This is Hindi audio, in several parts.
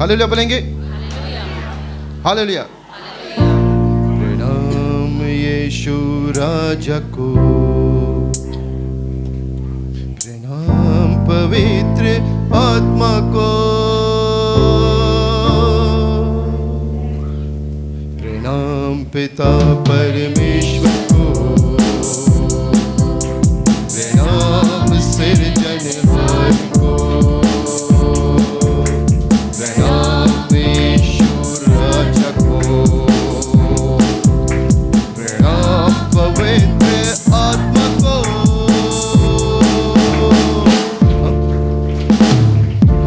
हालेलुया बोलेंगे? हालेलुया। प्रणाम यीशु राजा को, प्रणाम पवित्र आत्मा को, प्रणाम पिता परमेश्वर को, प्रणाम सृजनहार को, प्रणाम यीशु राजा को, प्रणाम पवित्र आत्मा को,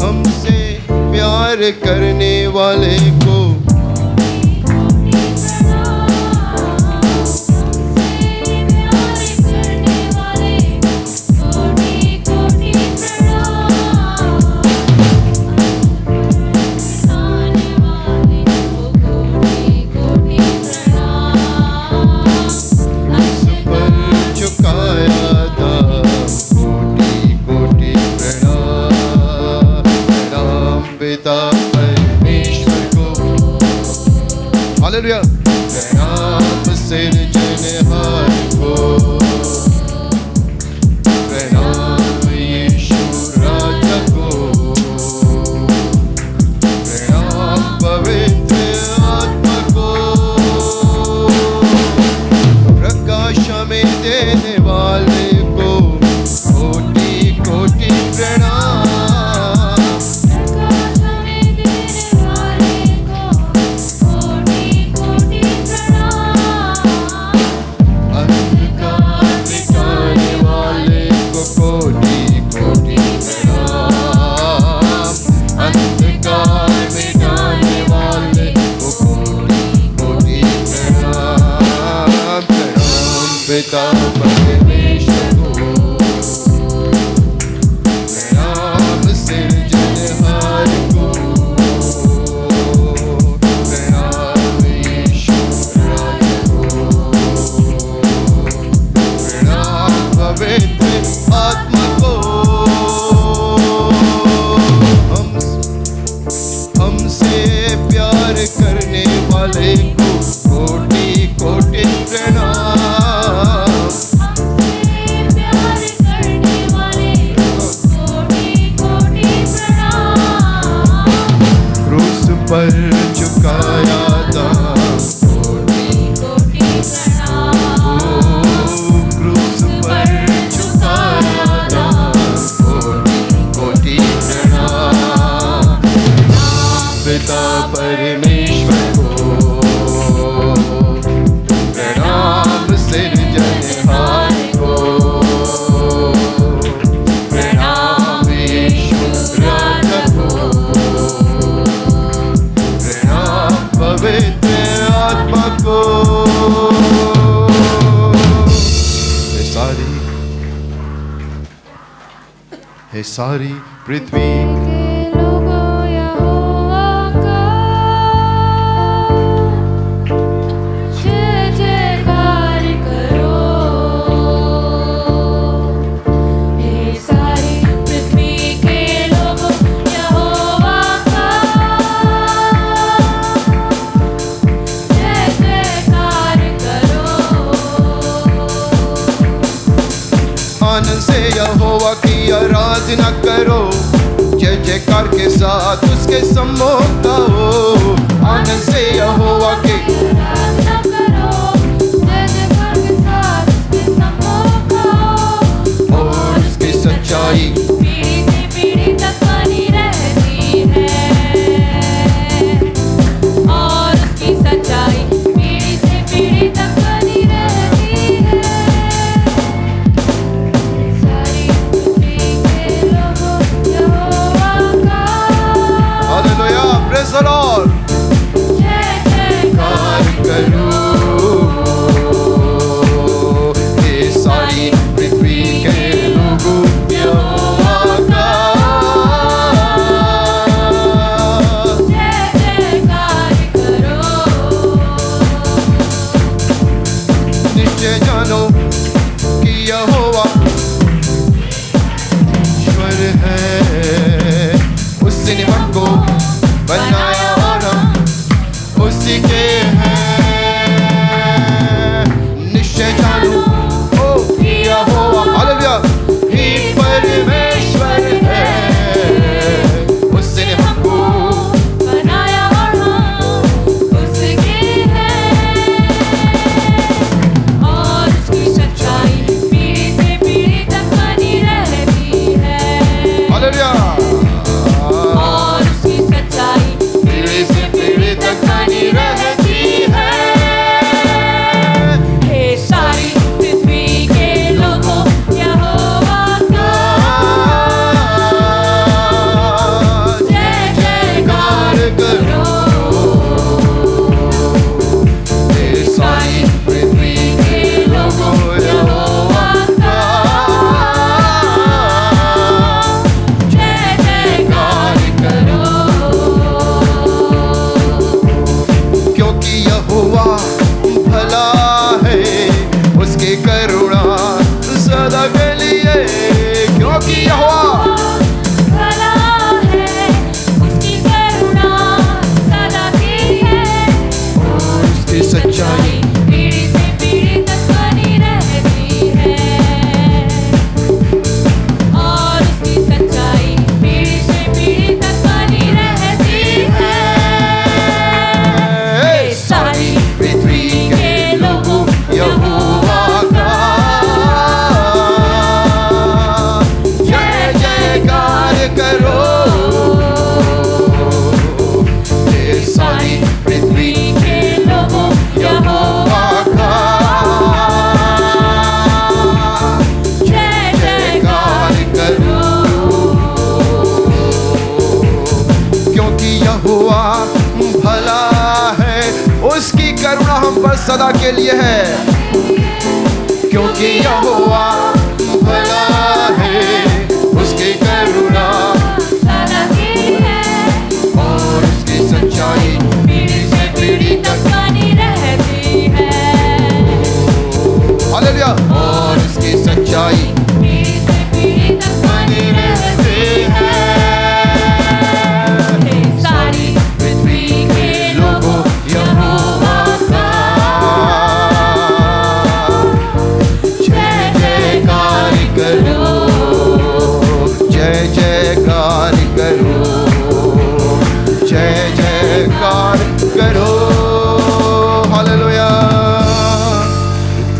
हमसे प्यार करने वाले को, हालेलुया। प्रणाम सृजनहार को, प्रणाम यीशु राजा को, प्रणाम पवित्र आत्मा को, प्रकाश में देने वाले को कोटि कोटि प्रणाम। पिता परमेश्वर को, प्रणाम सृजनहार को, प्रणाम यीशु राजा को, प्रणाम पवित्र आत्मा को, हमसे प्यार करने वाले को कोटि कोटि प्रणाम। पर झुकाया था कोटि कोटि प्रणाम, क्रूस पर झुकाया था कोटि कोटि प्रणाम। पिता परमेश्वर को, प्रणाम सृजनहार को, प्रणाम यीशु राजा को, पवित्र आत्मा को। हे सारी पृथ्वी आनंद से यहोवा की आराधना करो, जय जयकार के साथ उसके सम्मुख गाओ। आनंद से यहोवा की आराधना करो, जय जयकार के साथ उसके सम्मुख गाओ। और उसकी सच्चाई पीढ़ी से पीढ़ी तक बनी रहती है, और उसकी सच्चाई पीढ़ी से पीढ़ी तक बनी रहती है। Praise the Lord. जय जयकार करो, ये सारी पृथ्वी के लोगों यहोवा का जय जयकार करो। निश्चय जानो कि यहोवा ईश्वर है, उसने हमको बना क्योंकि यहोवा भला है, उसकी करुणा सदा की है, और उसकी सच्चाई पीढ़ी से पीढ़ी तक बनी रहती है, और उसकी सच्चाई पीढ़ी से पीढ़ी तक बनी रहती है। सारी पृथ्वी के लोगों यहोवा का जय जयकार करो। ये सारी पृथ्वी के लोगों यहोवा का जय जयकार करो। क्योंकि यहोवा भला है, उसकी करुणा हम पर सदा के लिए है। क्योंकि यहोवा भला है, उसकी करुणा सदा की है, और उसकी सच्चाई पीढ़ी से पीढ़ी तक बनी रहती है। हालेलुया। और उसकी सच्चाई पीढ़ी से पीढ़ी तक बनी रहती है। सारी पृथ्वी के लोगों यहोवा का जय जयकार करो, जय जयकार करो, जय जयकार करो। हालेलुया।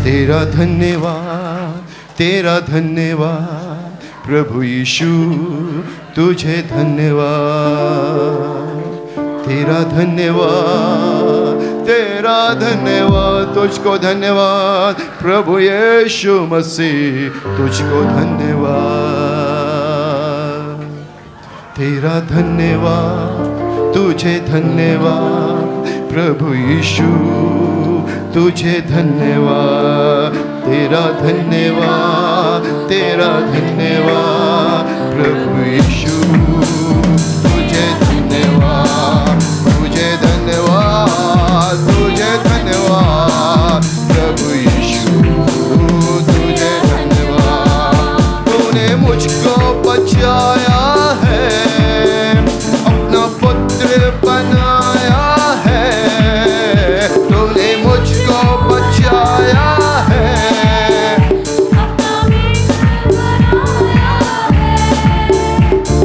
तेरा धन्यवाद, तेरा धन्यवाद प्रभु यीशु, तुझे धन्यवाद। तेरा धन्यवाद, तेरा धन्यवाद, तुझको धन्यवाद प्रभु यीशु मसीह, तुझको धन्यवाद। तेरा धन्यवाद, तुझे धन्यवाद प्रभु यीशु, तुझे धन्यवाद। तेरा धन्यवाद, तेरा धन्यवाद प्रभु यीशु, तुझे धन्यवाद, तुझे धन्यवाद, तुझे धन्यवाद प्रभु यीशु, तुझे धन्यवाद। तूने मुझको बचाया है, अपना पुत्र बनाया है। तूने मुझको बचाया है,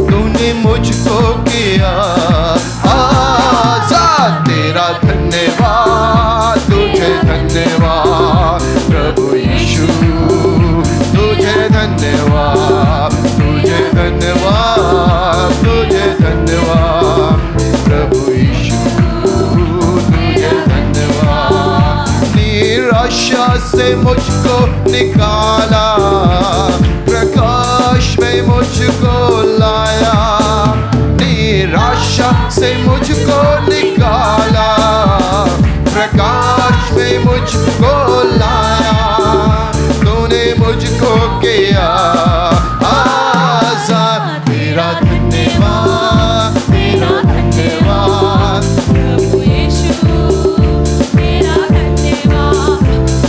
तूने मुझको किया आजाद। तेरा धन्यवाद, तुझे धन्यवाद प्रभु यीशु, तुझे धन्यवाद, तुझे धन्यवाद, तुझे धन्यवाद प्रभु यीशु, तुझे धन्यवाद। निराशा से मुझको निकाला, प्रकाश में मुझको लाया। निराशा से मुझको निकाला, प्रकाश में मुझको लाया। तूने मुझको किया आजाद। तेरा धन्यवाद, तेरा धन्यवाद प्रभु यीशु, तेरा धन्यवाद,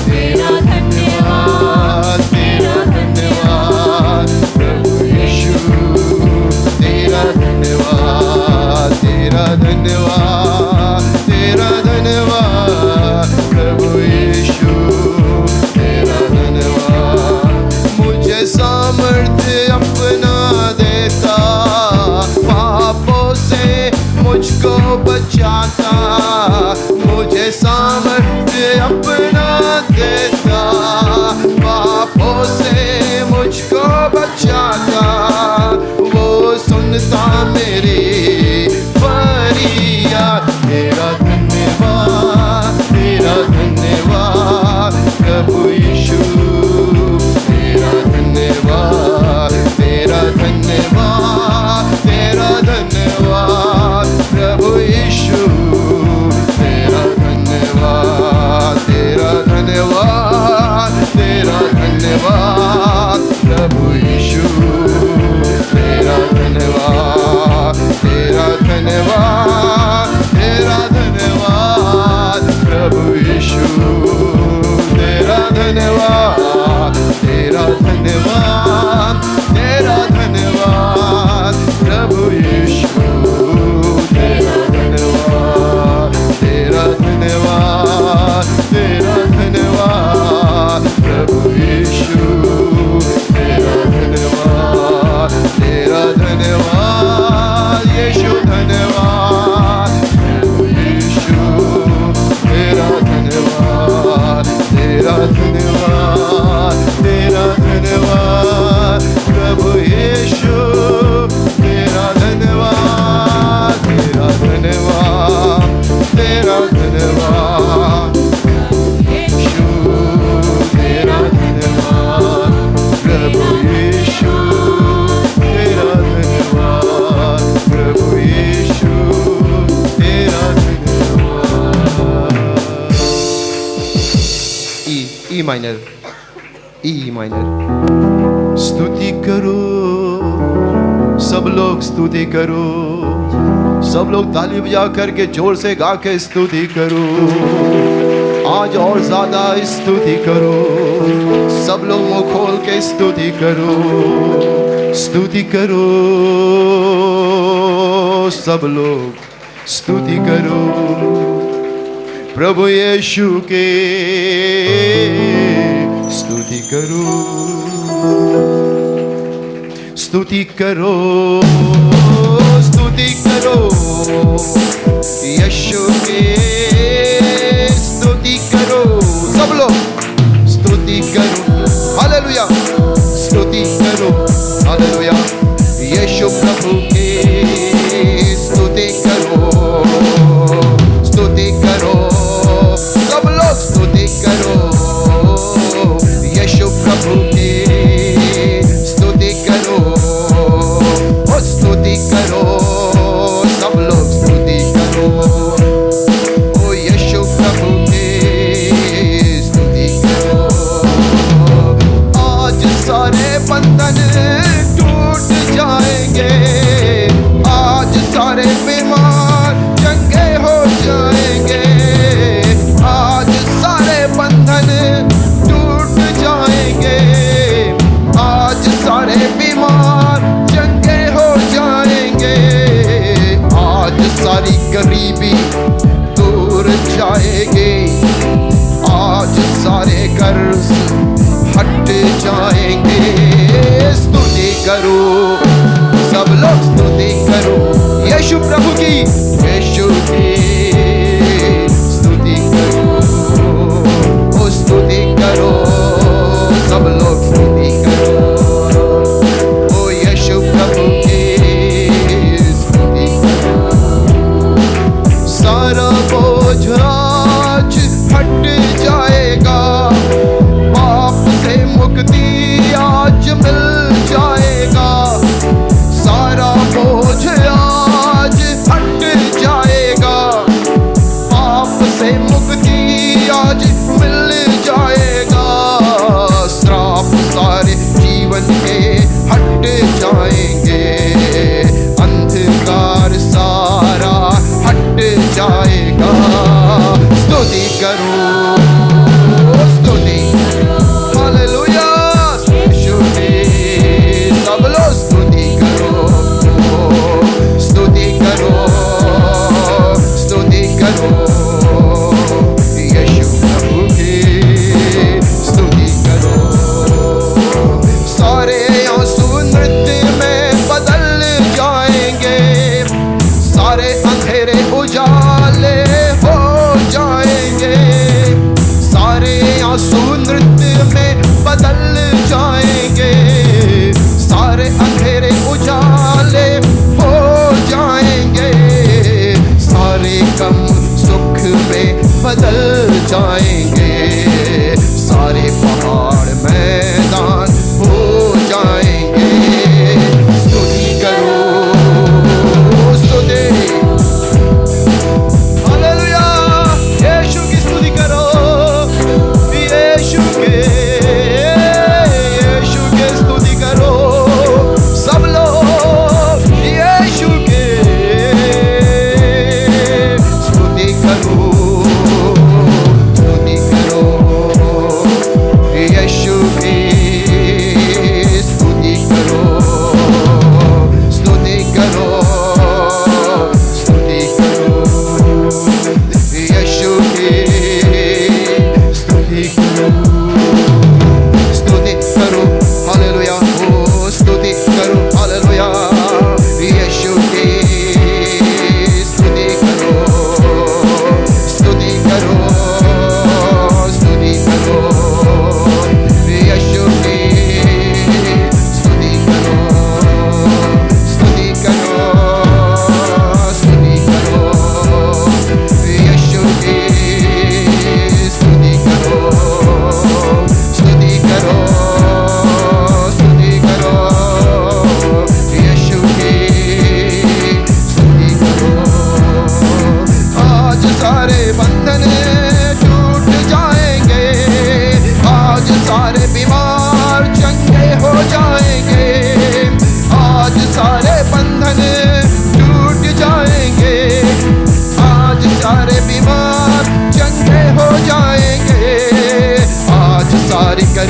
तेरा धन्यवाद, तेरा धन्यवाद प्रभु यीशु, तेरा धन्यवाद, तेरा धन्यवाद, तेरा धन्यवाद प्रभु यीशु। E minor. स्तुति करो, सब लोग स्तुति करो, सब लोग ताली बजा करके जोर से गा के स्तुति करो। आज और ज्यादा स्तुति करो, सब लोग मुंह खोल के स्तुति करो, स्तुति करो, सब लोग स्तुति करो प्रभु यीशु के, स्तुति करो, स्तुति करो, स्तुति करो यीशु के, स्तुति करो, सब लोग स्तुति करो, हालेलुया, स्तुति करो, हालेलुया, यीशु प्रभु के स्तुति करो, स्तुति करो, सब लोग स्तुति करो यीशु प्रभु की, स्तुति करो, ओ स्तुति करो, सब लोग स्तुति करो, ओ यीशु प्रभु की स्तुति करो। आज सारे बंधन टूट जाएंगे, आज सारे बीमार चंगे हो जाएंगे, आज सारे बंधन टूट जाएंगे, आज सारे बीमार चंगे हो जाएंगे, आज सारी गरीबी दूर जाएगी, आज सारे कर्ज हट जाएंगे। स्तुति करो, सब लोग स्तुति करो यीशु प्रभु की, यीशु की स्तुति करो, ओ स्तुति करो, सब लोग स्तुति करो, ओ यीशु प्रभु की स्तुति करो। सारा बोझ आज हट जाएगा, पाप से मुक्ति आज मिल जाएगा, सारा बोझ आज हट जाएगा,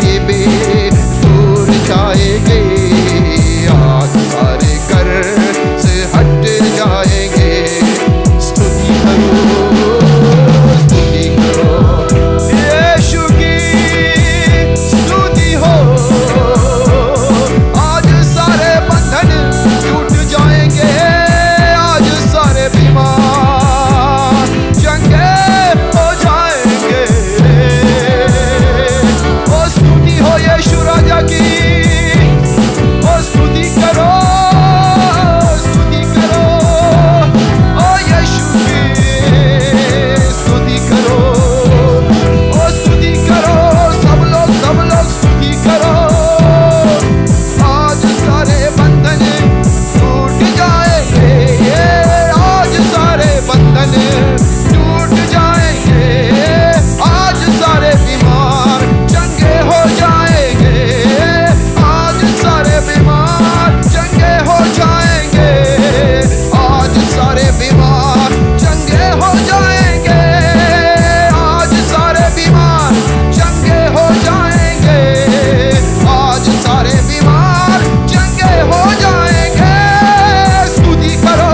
गरीबी दूर जाएंगे, आज सारे कर्ज हट जाएंगे। स्तुति करो, स्तुति करो, यीशु की स्तुति हो। आज सारे बंधन टूट जाएंगे, आज सारे बीमार चंगे हो जाएंगे। ओ स्तुति हो यीशु राजा की, ओ स्तुति करो, स्तुति करो, ओ यीशु की स्तुति करो, ओ स्तुति करो, सब लोग स्तुति करो। आज सारे बंधन टूट जाएंगे, आज सारे बंधन टूट जाएंगे, आज सारे बीमार चंगे हो जाएंगे, आज सारे बीमार चंगे हो जाएंगे, आज सारे बीमार चंगे हो जाएंगे, आज सारे बीमार चंगे हो जाएंगे, आज सारे बीमार चंगे हो जाएंगे। स्तुति करो,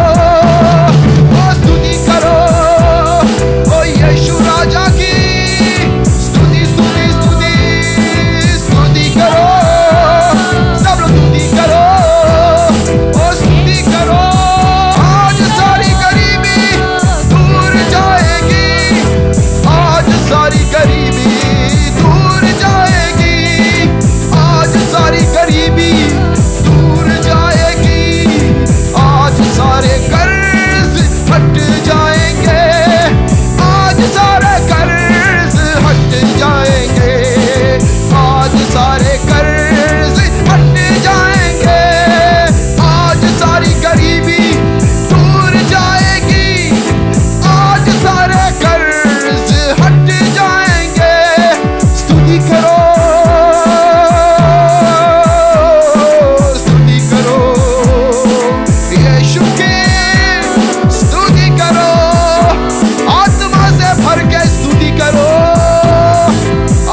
ओ स्तुति करो, ओ यीशु राजा की स्तुति स्तुति स्तुति स्तुति करो, सब लोग स्तुति करो, ओ स्तुति करो। आज सारी गरीबी दूर जाएगी, आज सारी गरीबी दूर जाएगी, आज सारी गरीबी दूर जाएगी, आज सारे कर्ज हट जाएंगे, आज सारे कर्ज हट जाएंगे, आज सारे कर्ज हट जाएंगे, आज सारी गरीबी दूर जाएगी, आज सारे कर्ज हट जाएंगे। स्तुति करो, स्तुति करो, यीशु की स्तुति करो, आत्मा से भर के स्तुति करो,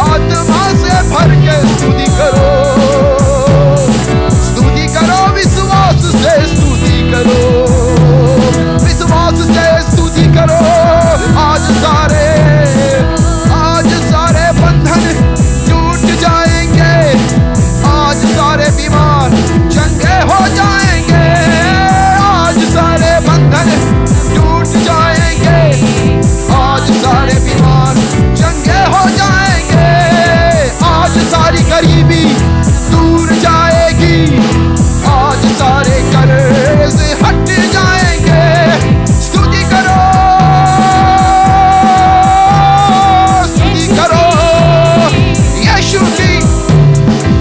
आत्मा से भर के स्तुति करो, स्तुति करो, विश्वास से स्तुति करो, विश्वास से स्तुति करो। आज सारे बंधन टूट जाएंगे, आज सारे बीमार चंगे हो जाएंगे, आज सारे बंधन टूट जाएंगे, आज सारे बीमार चंगे हो जाएंगे, आज सारी गरीबी दूर जाएगी, आज सारे कर्ज हट जाएंगे। स्तुति करो, स्तुति करो, यीशु की,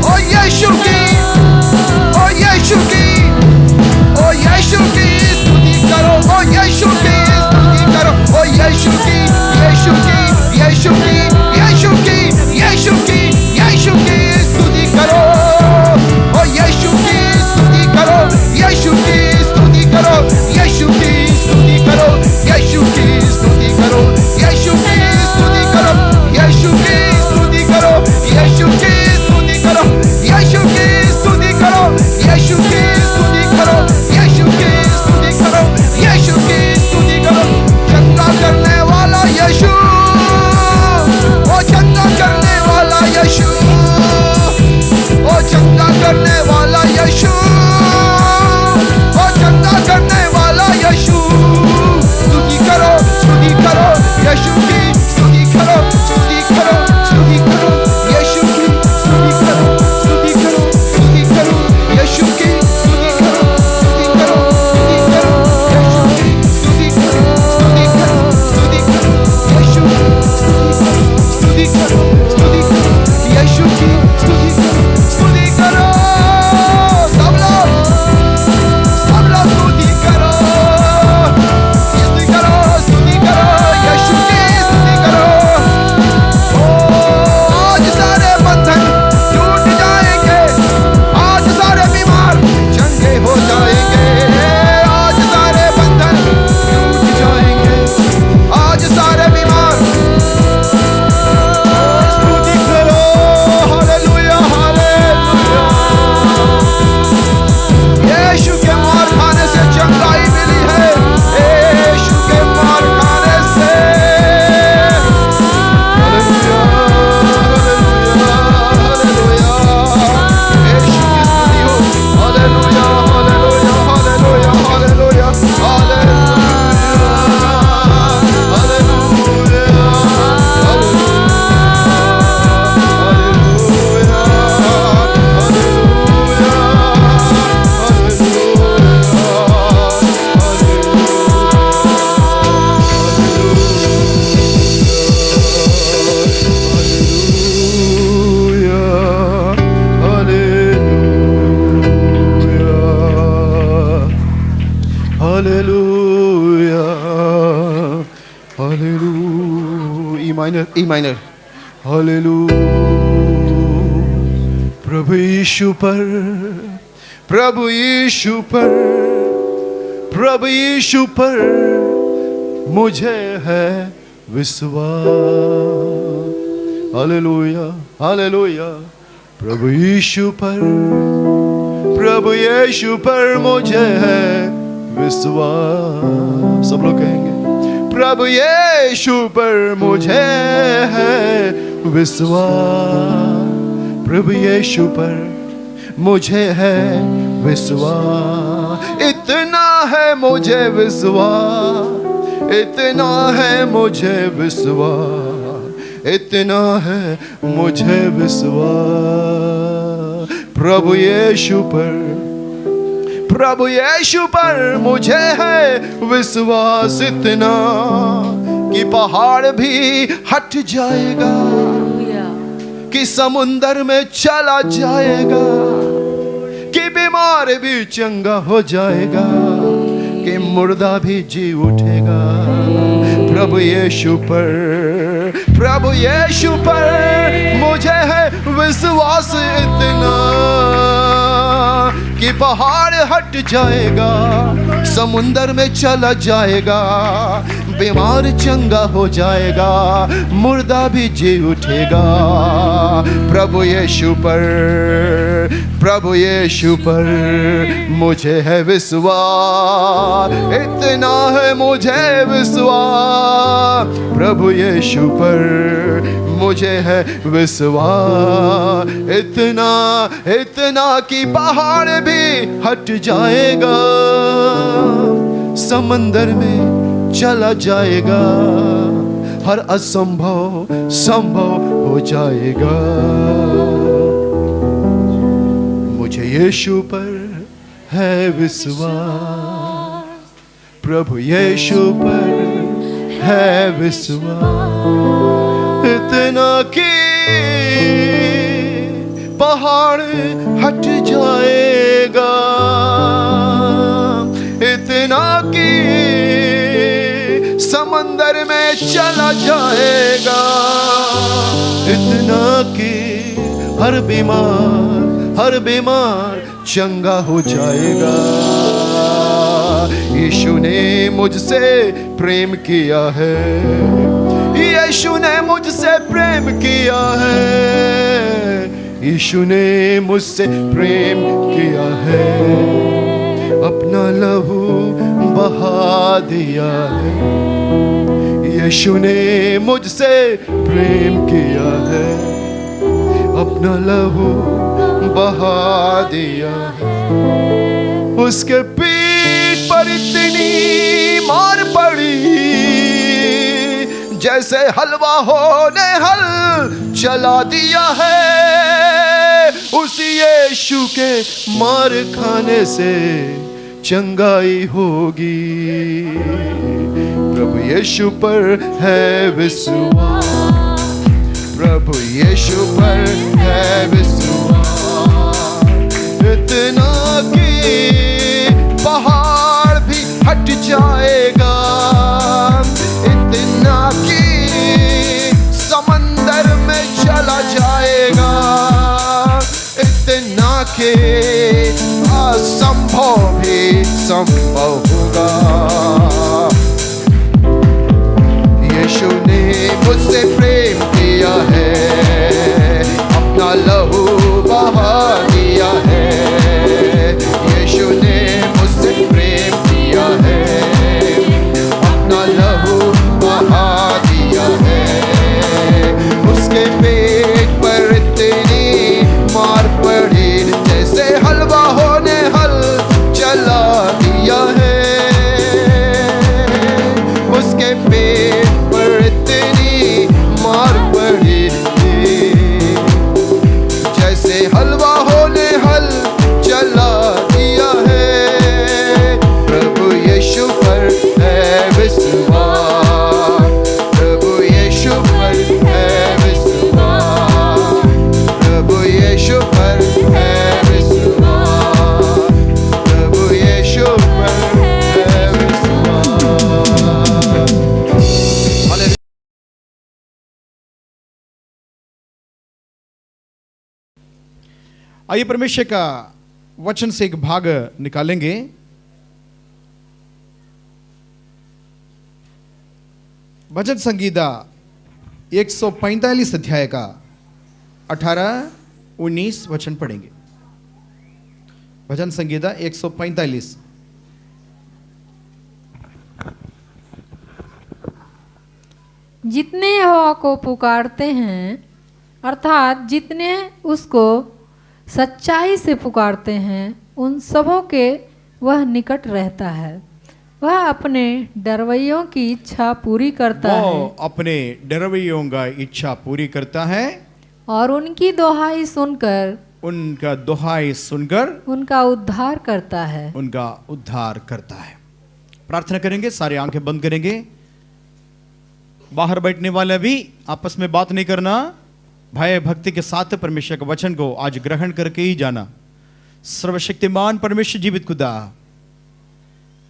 ओ यीशु की, ओ यीशु की, ओ यीशु की स्तुति करो, ओ यीशु की स्तुति करो, ओ यीशु की, यीशु की, यीशु की, यीशु की, यीशु की, यीशु की स्तुति माइनर, ई माइनर। हालेलुया। प्रभु यीशु पर, प्रभु यीशु पर, प्रभु यीशु पर मुझे है विश्वास। Hallelujah, hallelujah. प्रभु यीशु पर, प्रभु यीशु पर मुझे है विश्वास। सब लोग कहेंगे, प्रभु यीशु पर मुझे है विश्वास। प्रभु यीशु पर मुझे है विश्वास। इतना है मुझे विश्वास, इतना है मुझे विश्वास, इतना है मुझे विश्वास। प्रभु यीशु पर, प्रभु यीशु पर मुझे है विश्वास। इतना कि पहाड़ भी हट जाएगा, कि समुंदर में चला जाएगा, कि बीमार भी चंगा हो जाएगा, कि मुर्दा भी जी उठेगा। प्रभु यीशु पर, प्रभु यीशु पर मुझे है विश्वास। इतना कि पहाड़ हट जाएगा, समुंदर में चला जाएगा, बीमार चंगा हो जाएगा, मुर्दा भी जी उठेगा। प्रभु यीशु पर, प्रभु यीशु पर मुझे है विश्वास। इतना है मुझे विश्वास। प्रभु यीशु पर मुझे है विश्वास। इतना, इतना कि पहाड़ भी हट जाएगा, समंदर में चला जाएगा, हर असंभव संभव हो जाएगा। मुझे यीशु पर है विश्वास, प्रभु यीशु पर है विश्वास। इतना कि पहाड़ हट जाएगा, इतना कि समंदर में चला जाएगा, इतना कि हर बीमार चंगा हो जाएगा। यीशु ने मुझसे प्रेम किया है, यीशु ने मुझसे प्रेम किया है, यीशु ने मुझसे प्रेम किया है, अपना लहू बहा दिया है। यीशु ने मुझसे प्रेम किया है, अपना लहू बहा दिया है। उसके पीठ पर इतनी मार पड़ी, जैसे हलवा होने हल चला दिया है। उसी यीशु के मार खाने से चंगाई होगी। प्रभु यीशु पर है विश्वास, प्रभु यीशु पर है विश्वास। इतना कि पहाड़ भी हट जाएगा, इतना कि समंदर में चला जाएगा, इतना कि असंभव भी संभव होगा। यीशु ने मुझसे प्रेम किया है, अपना लहू बहा दिया है। यीशु ने मुझसे प्रेम किया है, अपना लहू बहा दिया है। उसके पेट पर इतनी मार पड़ी, जैसे हलवा होने हल चला दिया है। उसके पेट पर इतनी मार पड़ी, जैसे हलवा होने हल आइए परमेश्वर का वचन से एक भाग निकालेंगे। भजन संगीता 145 अध्याय का 18-19 वचन पढ़ेंगे। भजन संगीता 145। जितने यहोवा को पुकारते हैं, अर्थात जितने उसको सच्चाई से पुकारते हैं, उन सबों के वह निकट रहता है। वह अपने डरवैयों की इच्छा पूरी करता है वो अपने डरवैयों का इच्छा पूरी करता है और उनकी दोहाई सुनकर उनका दुहाई सुनकर उनका उद्धार करता है। उनका उद्धार करता है। प्रार्थना करेंगे, सारे आंखें बंद करेंगे। बाहर बैठने वाले भी आपस में बात नहीं करना, भय भक्ति के साथ परमेश्वर के वचन को आज ग्रहण करके ही जाना। सर्वशक्तिमान परमेश्वर जीवित खुदा,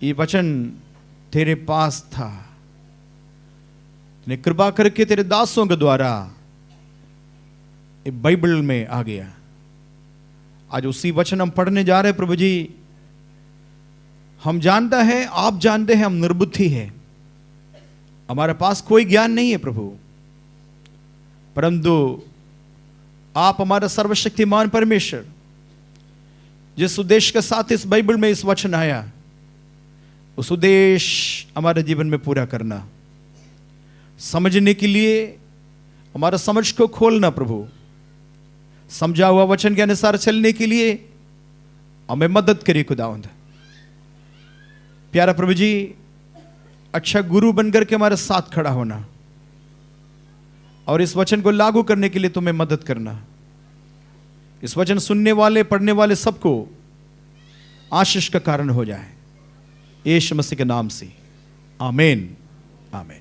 ये वचन तेरे पास था, तूने कृपा करके तेरे दासों के द्वारा ये बाइबल में आ गया। आज उसी वचन हम पढ़ने जा रहे हैं। प्रभु जी, हम जानता है, आप जानते हैं, हम निर्बुद्धि हैं, हमारे पास कोई ज्ञान नहीं है प्रभु, परंतु आप हमारा सर्वशक्तिमान परमेश्वर, जिस उद्देश्य के साथ इस बाइबल में इस वचन आया, उस उद्देश्य हमारे जीवन में पूरा करना, समझने के लिए हमारा समझ को खोलना प्रभु, समझा हुआ वचन के अनुसार चलने के लिए हमें मदद करिए खुदावंद। प्यारा प्रभु जी, अच्छा गुरु बनकर के हमारे साथ खड़ा होना और इस वचन को लागू करने के लिए तुम्हें मदद करना। इस वचन सुनने वाले, पढ़ने वाले सबको आशीष का कारण हो जाए, यीशु मसीह के नाम से, आमीन आमीन।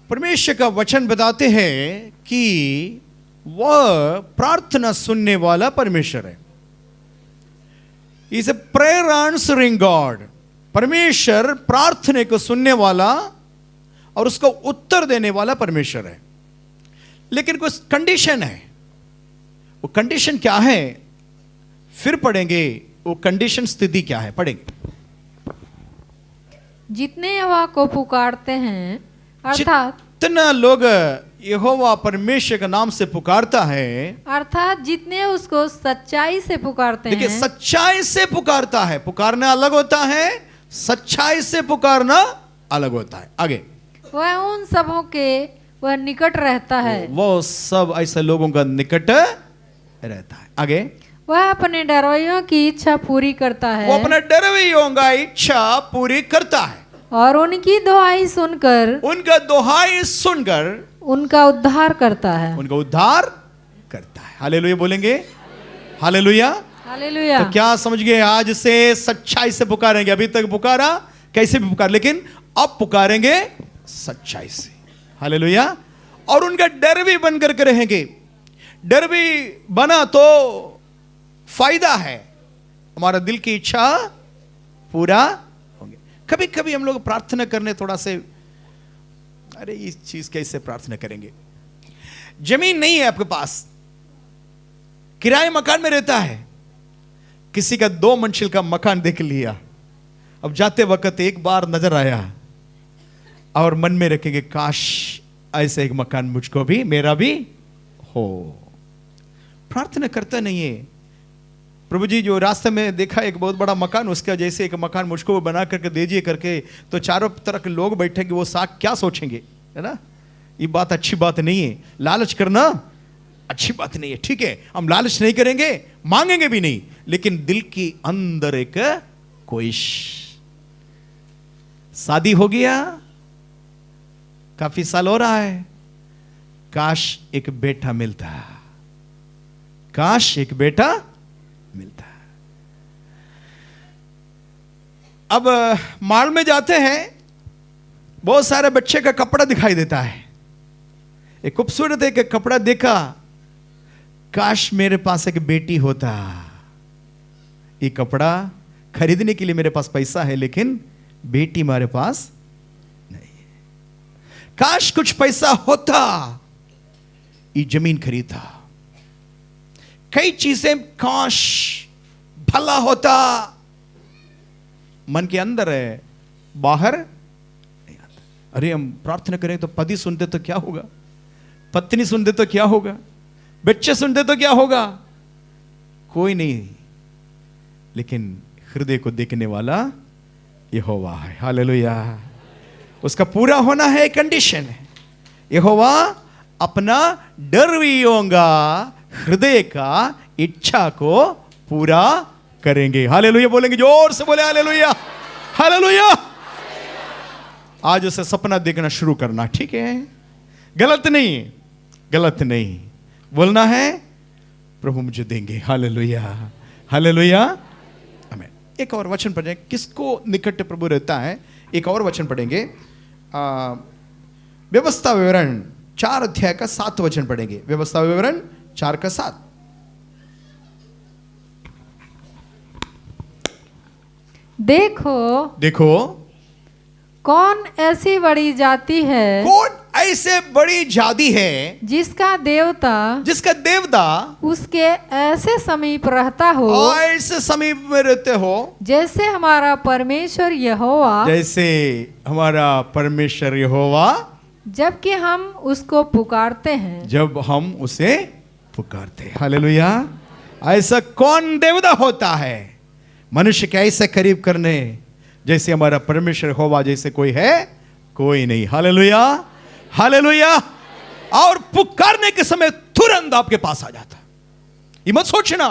परमेश्वर का वचन बताते हैं कि वह प्रार्थना सुनने वाला परमेश्वर है। Is a prayer answering God. परमेश्वर प्रार्थना को सुनने वाला और उसको उत्तर देने वाला परमेश्वर है। लेकिन कुछ कंडीशन है। वो कंडीशन क्या है फिर पढ़ेंगे। वो कंडीशन, स्थिति क्या है, पढ़ेंगे। जितने यहोवा को पुकारते हैं, अर्थात जितना लोग यहोवा परमेश्वर के नाम से पुकारता है, अर्थात जितने उसको सच्चाई से पुकारते देखिए, हैं। सच्चाई से पुकारता है। पुकारना अलग होता है, सच्चाई से पुकारना अलग होता है। आगे, वह उन सबों के वह निकट रहता है। वो सब ऐसे लोगों का निकट रहता है। आगे, वह अपने डरवैयों की इच्छा पूरी करता है वो अपने डरवैयों का इच्छा पूरी करता है और उनकी दुहाई सुनकर उनका दुहाई सुनकर उनका उद्धार करता है। उनका उद्धार करता है। हालेलुया बोलेंगे, हालेलुया। हालेलुया। तो क्या समझ गए? आज से सच्चाई से पुकारेंगे। अभी तक पुकारा कैसे भी पुकार, लेकिन अब पुकारेंगे सच्चाई से। हालेलुया। और उनका डर भी बन करके रहेंगे। डर भी बना तो फायदा है, हमारा दिल की इच्छा पूरा होंगे। कभी कभी हम लोग प्रार्थना करने थोड़ा से, अरे इस चीज कैसे प्रार्थना करेंगे, जमीन नहीं है आपके पास, किराए मकान में रहता है, किसी का 2 मंजिल का मकान देख लिया, अब जाते वक्त एक बार नजर आया और मन में रखेंगे काश ऐसे एक मकान मुझको भी, मेरा भी हो। प्रार्थना करता नहीं है। प्रभु जी, जो रास्ते में देखा एक बहुत बड़ा मकान, उसका जैसे एक मकान मुझको बना करके दीजिए करके, तो चारों तरफ के लोग बैठेंगे, वो साथ क्या सोचेंगे, है ना? ये बात अच्छी बात नहीं है। लालच करना अच्छी बात नहीं है, ठीक है, हम लालच नहीं करेंगे, मांगेंगे भी नहीं, लेकिन दिल की अंदर एक ख्वाहिश। शादी हो गया, काफी साल हो रहा है, काश एक बेटा मिलता, काश एक बेटा मिलता। अब मॉल में जाते हैं, बहुत सारे बच्चे का कपड़ा दिखाई देता है, एक खूबसूरत एक कपड़ा देखा, काश मेरे पास एक बेटी होता। ये कपड़ा खरीदने के लिए मेरे पास पैसा है, लेकिन बेटी हमारे पास नहीं है। काश कुछ पैसा होता, ये जमीन खरीदा। कई चीजें काश भला होता, मन के अंदर है, बाहर नहीं आता। अरे हम प्रार्थना करें तो पति सुनते तो क्या होगा, पत्नी सुनते तो क्या होगा, बच्चे सुनते तो क्या होगा, कोई नहीं, लेकिन हृदय को देखने वाला यहोवा है। हालेलुया। उसका पूरा होना है कंडीशन है, यहोवा अपना डरवियोंगा हृदय का इच्छा को पूरा करेंगे। हालेलुया बोलेंगे, जोर से बोले हालेलुया, हालेलुया। आज उसे सपना देखना शुरू करना, ठीक है, गलत नहीं, गलत नहीं, बोलना है प्रभु मुझे देंगे। हालेलुया, हालेलुया, आमीन। एक और वचन पढ़ें, किसको निकट प्रभु रहता है, एक और वचन पढ़ेंगे, व्यवस्था विवरण 4 अध्याय का 7 वचन पढ़ेंगे। व्यवस्था विवरण 4 का 7। देखो देखो कौन ऐसी बड़ी जाति है, कौन ऐसे बड़ी जाति है जिसका देवता उसके ऐसे समीप रहता हो, ऐसे समीप में रहते हो जैसे हमारा परमेश्वर यहोवा, जैसे हमारा परमेश्वर यहोवा, जबकि हम उसको पुकारते हैं, जब हम उसे पुकारते हैं। हालेलुया। ऐसा कौन देवता होता है मनुष्य के ऐसे करीब करने, जैसे हमारा परमेश्वर यहोवा जैसे कोई है, कोई नहीं। Hallelujah, hallelujah. और पुकारने के समय तुरंत आपके पास आ जाता। ये मत सोचना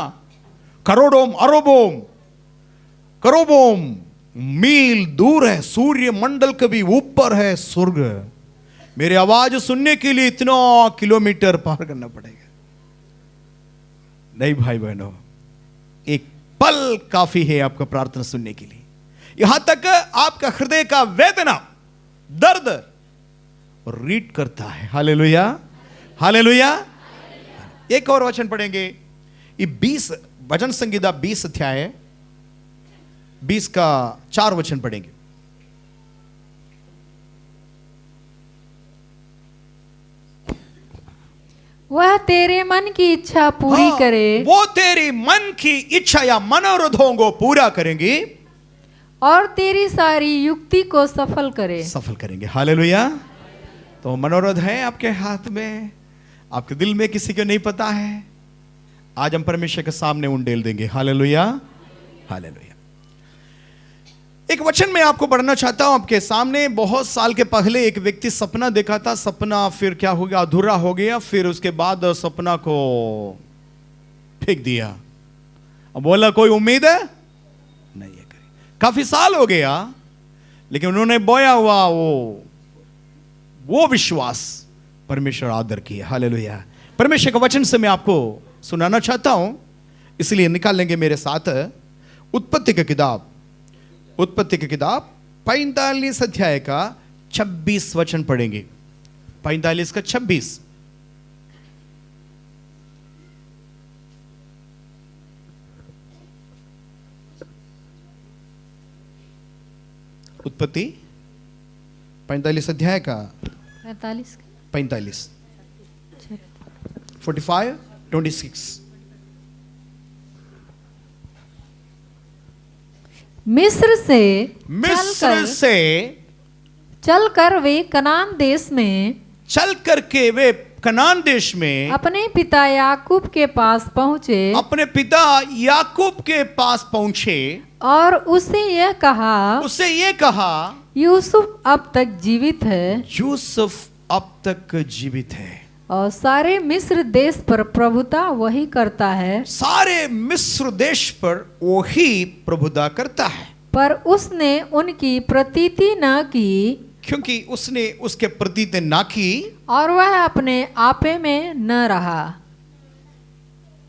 करोड़ों अरबों करोड़ों मील दूर है, सूर्य मंडल के भी ऊपर है स्वर्ग, मेरी आवाज सुनने के लिए इतना किलोमीटर पार करना पड़ेगा। नहीं भाई बहनों, एक पल काफी है आपका प्रार्थना सुनने के लिए। यहां तक आपका हृदय का वेदना, दर्द रीड करता है। Hallelujah, hallelujah. एक और वचन पढ़ेंगे, ये 20 भजन संगीता 20 अध्याय 20 का 4 वचन पढ़ेंगे। वह तेरे मन की इच्छा पूरी करे, वो तेरी मन की इच्छा या मनोरथों को पूरा करेंगी और तेरी सारी युक्ति को सफल करे, सफल करेंगे। हालेलुया। तो मनोरथ है आपके हाथ में, आपके दिल में किसी को नहीं पता है, आज हम परमेश्वर के सामने उंडेल देंगे। Hallelujah, hallelujah. एक वचन में आपको पढ़ना चाहता हूं आपके सामने। बहुत साल के पहले एक व्यक्ति सपना देखा था, सपना फिर क्या हो गया, अधूरा हो गया, फिर उसके बाद सपना को फेंक दिया। अब बोला कोई उम्मीद है नहीं है। काफी साल हो गया, लेकिन उन्होंने बोया हुआ वो विश्वास परमेश्वर आदर किया। हालेलुया। परमेश्वर का वचन से मैं आपको सुनाना चाहता हूं, इसलिए निकाल लेंगे मेरे साथ उत्पत्ति की किताब, उत्पत्ति की किताब 45 अध्याय का 26 वचन पढ़ेंगे। 45 का 26। उत्पत्ति 45 अध्याय का 45 45 26। मिस्र से चलकर वे कनान देश में, चल करके वे कनान देश में अपने पिता याकूब के पास पहुंचे, अपने पिता याकूब के पास पहुंचे और उससे यह कहा, यूसुफ अब तक जीवित है, यूसुफ अब तक जीवित है, और सारे मिस्र देश पर प्रभुता वही करता है, सारे मिस्र देश पर वही प्रभुता करता है। पर उसने उनकी प्रतीति न की, क्योंकि उसने उसके प्रतीति ना की, और वह अपने आपे में न रहा।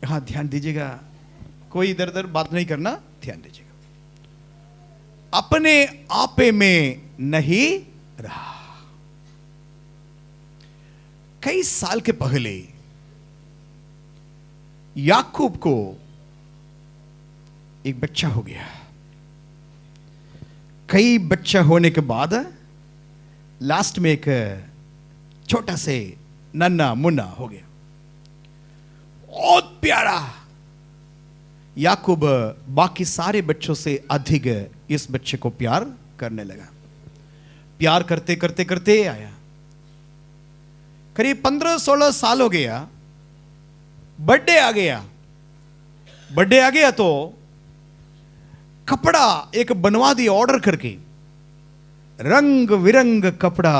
यहां ध्यान दीजिएगा, कोई इधर उधर बात नहीं करना, ध्यान दीजिएगा। अपने आपे में नहीं रहा। कई साल के पहले याकूब को एक बच्चा हो गया। कई बच्चा होने के बाद लास्ट में एक छोटा से नन्ना मुन्ना हो गया। प्यारा। याकूब बाकी सारे बच्चों से अधिक इस बच्चे को प्यार करने लगा। प्यार करते करते करते आया, करीब 15-16 साल हो गया, बर्थडे आ गया। बर्थडे आ गया तो कपड़ा एक बनवा दिया, ऑर्डर करके रंग बिरंग कपड़ा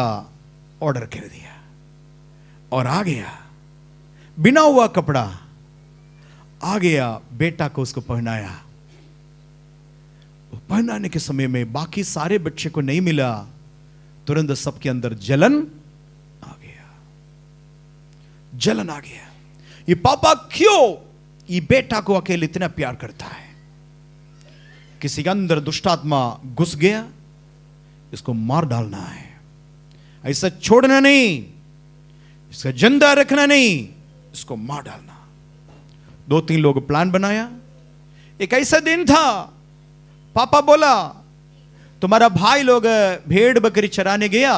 ऑर्डर कर दिया और आ गया। बिना हुआ कपड़ा आ गया, बेटा को उसको पहनाया। पहनाने के समय में बाकी सारे बच्चे को नहीं मिला, तुरंत सबके अंदर जलन आ गया। जलन आ गया, ये पापा क्यों ये बेटा को अकेले इतना प्यार करता है। किसी के अंदर दुष्टात्मा घुस गया, इसको मार डालना है, ऐसा छोड़ना नहीं, इसका जिंदा रखना नहीं, इसको मार डालना। 2-3 लोग प्लान बनाया। एक ऐसा दिन था, पापा बोला तुम्हारा भाई लोग भेड़ बकरी चराने गया,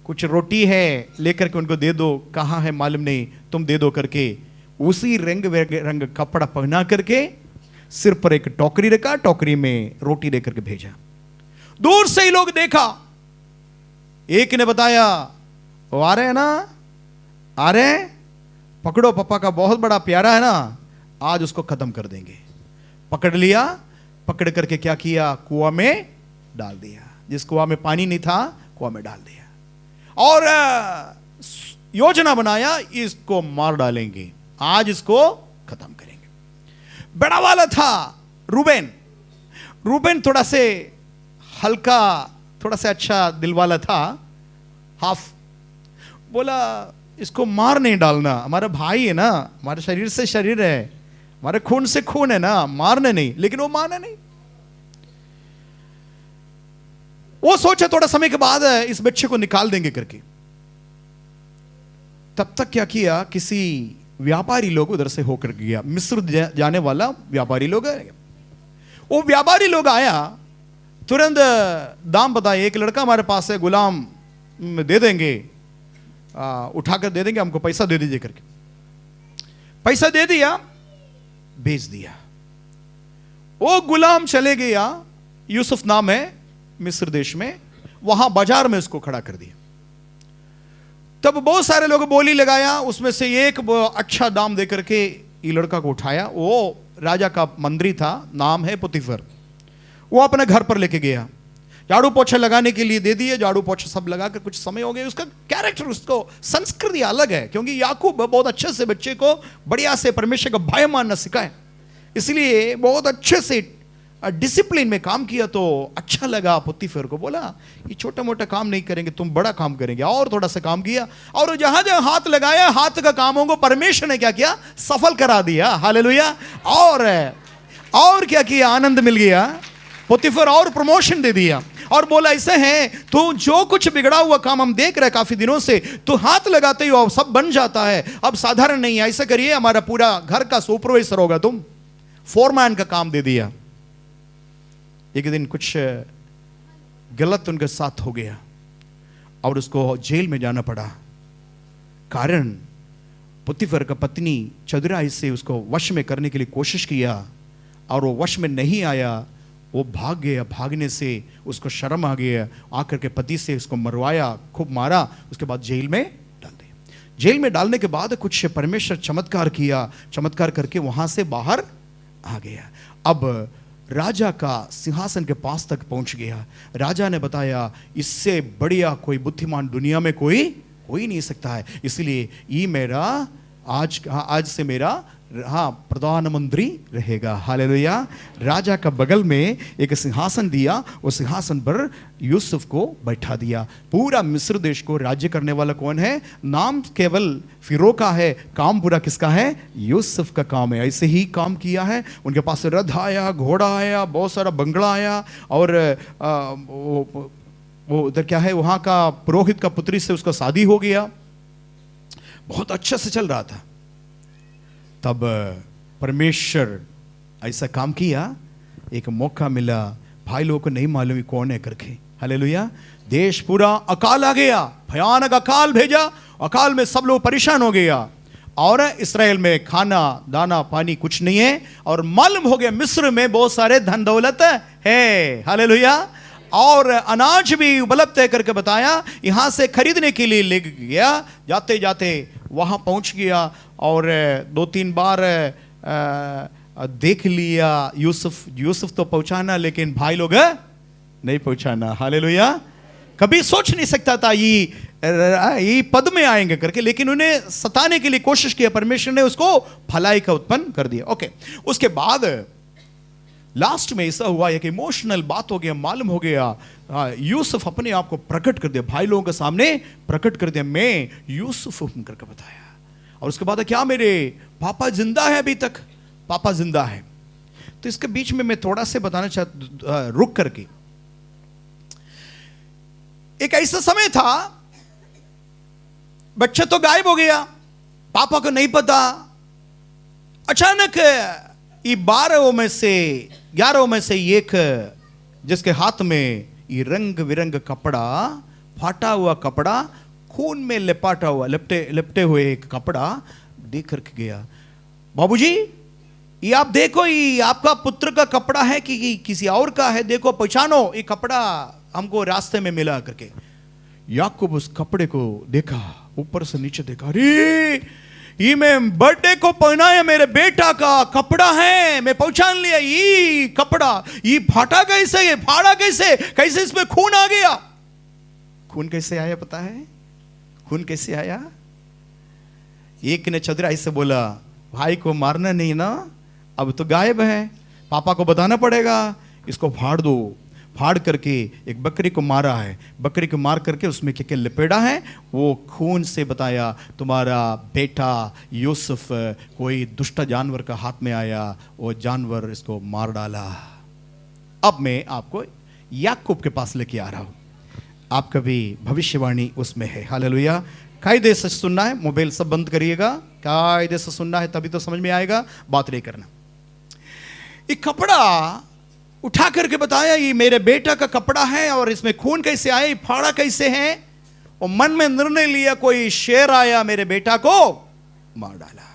कुछ रोटी है लेकर के उनको दे दो। कहां है मालूम नहीं, तुम दे दो करके उसी रंग रंग कपड़ा पहना करके सिर पर एक टोकरी रखा, टोकरी में रोटी लेकर के भेजा। दूर से ही लोग देखा, एक ने बताया वो आ रहे हैं ना, आ रहे हैं, पकड़ो, पापा का बहुत बड़ा प्यारा है ना, आज उसको खत्म कर देंगे। पकड़ लिया, पकड़ करके क्या किया, कुआं में डाल दिया। जिस कुआं में पानी नहीं था, कुआं में डाल दिया और योजना बनाया, इसको मार डालेंगे, आज इसको खत्म करेंगे। बड़ा वाला था रूबेन। रूबेन थोड़ा से हल्का, थोड़ा सा अच्छा दिल वाला था, हाफ। बोला इसको मार नहीं डालना, हमारा भाई है ना, हमारे शरीर से शरीर है, हमारे खून से खून है ना, मारने नहीं। लेकिन वो माना नहीं। वो सोचा थोड़ा समय के बाद इस बच्चे को निकाल देंगे करके। तब तक क्या किया, किसी व्यापारी लोग उधर से होकर गया, मिस्र जाने वाला व्यापारी लोग आया। वो व्यापारी लोग आया, तुरंत दाम बताए, एक लड़का हमारे पास है, गुलाम दे देंगे, उठाकर दे देंगे, हमको पैसा दे दीजिए करके। पैसा दे दिया, भेज दिया। वो गुलाम चले गया, यूसुफ नाम है, मिस्र देश में, वहां बाजार में उसको खड़ा कर दिया। तब बहुत सारे लोग बोली लगाया, उसमें से एक अच्छा दाम देकर के ये लड़का को उठाया। वो राजा का मंत्री था, नाम है पुतीफर। वो अपने घर पर लेके गया, झाड़ू पोछा लगाने के लिए दे दिए, झाड़ू पोछा सब लगाकर कुछ समय हो गया। उसका कैरेक्टर, उसको संस्कृति अलग है, क्योंकि याकूब बहुत अच्छे से बच्चे को बढ़िया से परमेश्वर का भय मानना सिखाए, इसलिए बहुत अच्छे से डिसिप्लिन में काम किया। तो अच्छा लगा पुतीफर को, बोला ये छोटा मोटा काम नहीं करेंगे, तुम बड़ा काम करेंगे। और थोड़ा सा काम किया, और जहां जहां हाथ लगाया, हाथ का कामों को परमेश्वर ने क्या किया, सफल करा दिया। हालेलुया। और क्या किया, आनंद मिल गया। पुतीफर और प्रमोशन दे दिया और बोला ऐसे है, तू जो कुछ बिगड़ा हुआ काम हम देख रहे काफी दिनों से, तू हाथ लगाते ही अब सब बन जाता है, अब साधारण नहीं है। ऐसा करिए, हमारा पूरा घर का सुपरवाइजर होगा तुम। फोरमैन का काम दे दिया। एक दिन कुछ गलत उनके साथ हो गया और उसको जेल में जाना पड़ा। कारण पुतीफर का पत्नी चतुराई से उसको वश में करने के लिए कोशिश किया और वो वश में नहीं आया, वो भाग गया। भागने से उसको शर्म आ गया, आकर के पति से उसको मरवाया, खूब मारा, उसके बाद जेल में डाल दिया। जेल में डालने के बाद कुछ परमेश्वर चमत्कार किया, चमत्कार करके वहां से बाहर आ गया। अब राजा का सिंहासन के पास तक पहुंच गया। राजा ने बताया इससे बढ़िया कोई बुद्धिमान दुनिया में कोई नहीं सकता है, इसलिए ये मेरा आज से मेरा प्रधानमंत्री रहेगा। हालेलुया। राजा का बगल में एक सिंहासन दिया, वो सिंहासन पर यूसुफ को बैठा दिया। पूरा मिस्र देश को राज्य करने वाला कौन है? नाम केवल फिरो का है, काम पूरा किसका है? यूसुफ का काम है। ऐसे ही काम किया है। उनके पास रथ आया, घोड़ा आया, बहुत सारा बंगला आया, और वो उधर क्या है, वहां का पुरोहित का पुत्री से उसका शादी हो गया। बहुत अच्छे से चल रहा था। तब परमेश्वर ऐसा काम किया, एक मौका मिला, भाई लोगों को नहीं मालूम कौन है करके। हालेलुया। देश पूरा अकाल आ गया, भयानक अकाल भेजा, अकाल में सब लोग परेशान हो गया। और इस्राएल में खाना दाना पानी कुछ नहीं है, और मालूम हो गया मिस्र में बहुत सारे धन दौलत है। हालेलुया। और अनाज भी उपलब्ध है करके बताया, यहां से खरीदने के लिए ले गया। जाते जाते वहां पहुंच गया और 2-3 बार देख लिया यूसुफ तो पहुंचाना, लेकिन भाई लोग नहीं पहुंचाना। हालेलुया। कभी सोच नहीं सकता था ये पद में आएंगे करके, लेकिन उन्हें सताने के लिए कोशिश किया। परमेश्वर ने उसको भलाई का उत्पन्न कर दिया। ओके, उसके बाद लास्ट में ऐसा हुआ, एक इमोशनल बात हो गया। मालूम हो गया यूसुफ अपने आप को प्रकट कर दिया, भाई लोगों के सामने प्रकट कर दिया, मैं यूसुफ हूं करके बताया। और उसके बाद क्या, मेरे पापा जिंदा है, अभी तक पापा जिंदा है। तो इसके बीच में मैं थोड़ा सा बताना चाहता, रुक करके, एक ऐसा समय था बच्चा तो गायब हो गया, पापा को नहीं पता। अचानक ये 12 में से 11 में से एक जिसके हाथ में ये रंग बिरंग कपड़ा, फाटा हुआ कपड़ा, खून में लिपाटा हुआ, लिपटे हुए एक कपड़ा देख करके गया। बाबूजी ये आप देखो, ये आपका पुत्र का कपड़ा है कि किसी और का है, देखो पहचानो, ये कपड़ा हमको रास्ते में मिला करके। याकूब उस कपड़े को देखा, ऊपर से नीचे देखा, अरे ये मैं बर्थडे को पहनाया मेरे बेटा का कपड़ा है, मैं पहचान लिया, ये कपड़ा, ये फाटा कैसे, ये फाड़ा कैसे, कैसे इसमें खून आ गया। खून कैसे आया पता है? खून कैसे आया? एक ने चदरा ऐसे बोला, भाई को मारना नहीं ना, अब तो गायब है, पापा को बताना पड़ेगा, इसको फाड़ दो। फाड़ करके एक बकरी को मारा है, बकरी को मार करके उसमें क्या लपेटा है, वो खून से बताया तुम्हारा बेटा यूसुफ कोई दुष्ट जानवर का हाथ में आया, वो जानवर इसको मार डाला। अब मैं आपको याकूब के पास लेके आ रहा हूं, आपका भी भविष्यवाणी उसमें है। हालेलुया। कायदे से सुनना है, मोबाइल सब बंद करिएगा, कायदे से सुनना है, तभी तो समझ में आएगा, बात नहीं करना। ये कपड़ा उठा करके बताया, ये मेरे बेटा का कपड़ा है, और इसमें खून कैसे आया, फाड़ा कैसे है। और मन में निर्णय लिया, कोई शेर आया मेरे बेटा को मार डाला।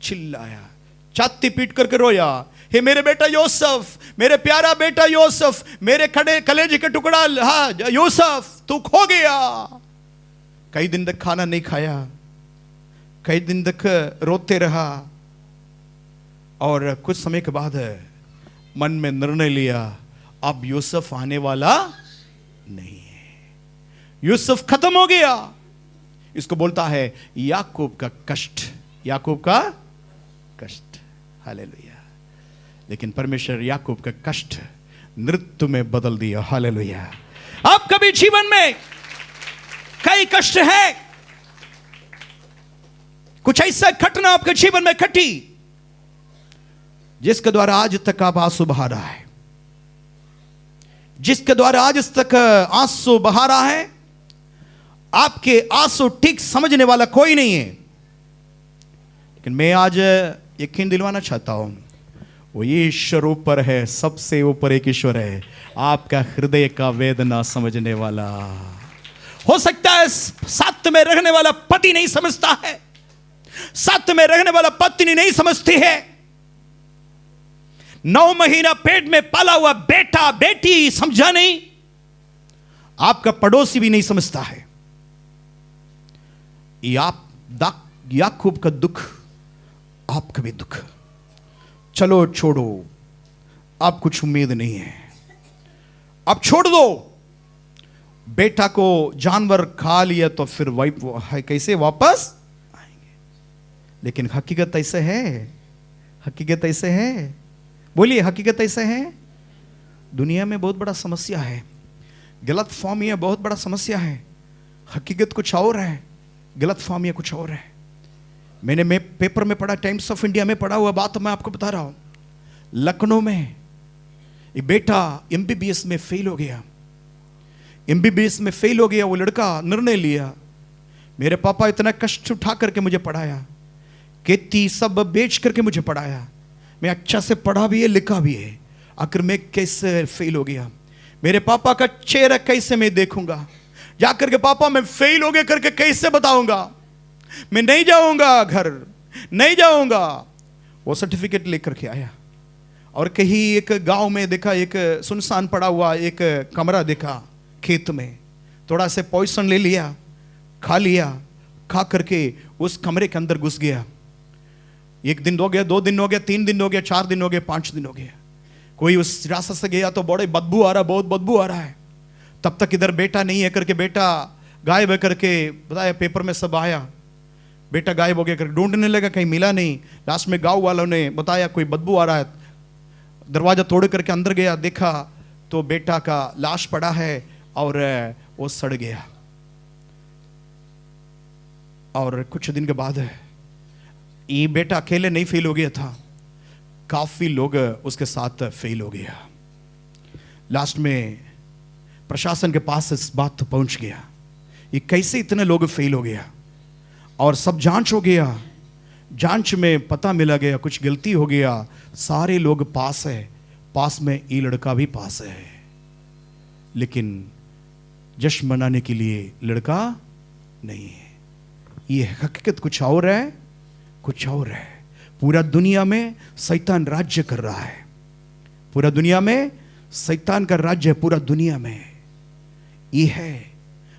चिल्लाया, छाती पीट करके रोया, हे मेरे बेटा यूसुफ, मेरे प्यारा बेटा यूसुफ, मेरे खड़े कलेजे का टुकड़ा, हाँ यूसुफ तू खो गया। कई दिन तक खाना नहीं खाया, कई दिन तक रोते रहा, और कुछ समय के बाद मन में निर्णय लिया, अब यूसुफ आने वाला नहीं है, यूसुफ खत्म हो गया। इसको बोलता है याकूब का कष्ट, याकूब का कष्ट। हालेलुया। लेकिन परमेश्वर याकूब का कष्ट नृत्य में बदल दिया। हालेलुया। आप कभी जीवन में कई कष्ट है, कुछ ऐसा घटना आपके जीवन में घटी जिसके द्वारा आज तक आप आंसू बहा रहा है, जिसके द्वारा आज तक आंसू बहा रहा है, आपके आंसू ठीक समझने वाला कोई नहीं है। लेकिन मैं आज यकीन दिलवाना चाहता हूं, वो ईश्वर ऊपर है, सबसे ऊपर एक ईश्वर है, आपका हृदय का वेदना समझने वाला। हो सकता है साथ में रहने वाला पति नहीं समझता है, साथ में रहने वाला पत्नी नहीं समझती है, 9 महीना पेट में पाला हुआ बेटा बेटी समझा नहीं, आपका पड़ोसी भी नहीं समझता है। याकूब का दुख आपका भी दुख। चलो छोड़ो, अब कुछ उम्मीद नहीं है, अब छोड़ दो। बेटा को जानवर खा लिया तो फिर कैसे वापस आएंगे। लेकिन हकीकत ऐसे है, हकीकत ऐसे है, बोलिए हकीकत ऐसे है। दुनिया में बहुत बड़ा समस्या है, गलत फहमी बहुत बड़ा समस्या है। हकीकत कुछ और है, गलत फहमी कुछ और है। मैंने पेपर में पढ़ा, टाइम्स ऑफ इंडिया में पढ़ा हुआ बात मैं आपको बता रहा हूं। लखनऊ में एक बेटा एमबीबीएस में फेल हो गया, एमबीबीएस में फेल हो गया। वो लड़का निर्णय लिया, मेरे पापा इतना कष्ट उठा करके मुझे पढ़ाया, खेती सब बेच करके मुझे पढ़ाया, मैं अच्छा से पढ़ा भी है लिखा भी है, आखिर मैं कैसे फेल हो गया। मेरे पापा का चेहरा कैसे मैं देखूंगा, जाकर के पापा मैं फेल हो गया करके कैसे बताऊंगा। मैं नहीं जाऊंगा घर, नहीं जाऊंगा। वो सर्टिफिकेट लेकर के आया और कहीं एक गांव में देखा, एक सुनसान पड़ा हुआ एक कमरा देखा खेत में, थोड़ा से पॉइजन ले लिया, खा लिया, खा करके उस कमरे के अंदर घुस गया। 1 दिन हो गया, 2 दिन हो गया, 3 दिन हो गया, 4 दिन हो गया, 5 दिन हो गया। कोई उस रास्ते से गया तो बड़े बदबू आ रहा, बहुत बदबू आ रहा है। तब तक इधर बेटा नहीं है करके बेटा गायब है करके बताया, पेपर में सब आया, बेटा गायब हो गया करके ढूंढने लगा, कहीं मिला नहीं। लास्ट में गांव वालों ने बताया कोई बदबू आ रहा है। दरवाजा तोड़ करके अंदर गया, देखा तो बेटा का लाश पड़ा है और वो सड़ गया। और कुछ दिन के बाद ये बेटा अकेले नहीं फेल हो गया था, काफी लोग उसके साथ फेल हो गया। लास्ट में प्रशासन के पास इस बात पहुंच गया, ये कैसे इतने लोग फेल हो गया। और सब जांच हो गया, जांच में पता मिला गया कुछ गलती हो गया, सारे लोग पास है, पास में ये लड़का भी पास है, लेकिन जश्न मनाने के लिए लड़का नहीं है। ये हकीकत कुछ और है, कुछ और है। पूरा दुनिया में शैतान राज्य कर रहा है, पूरा दुनिया में शैतान का राज्य है, पूरा दुनिया में ये है।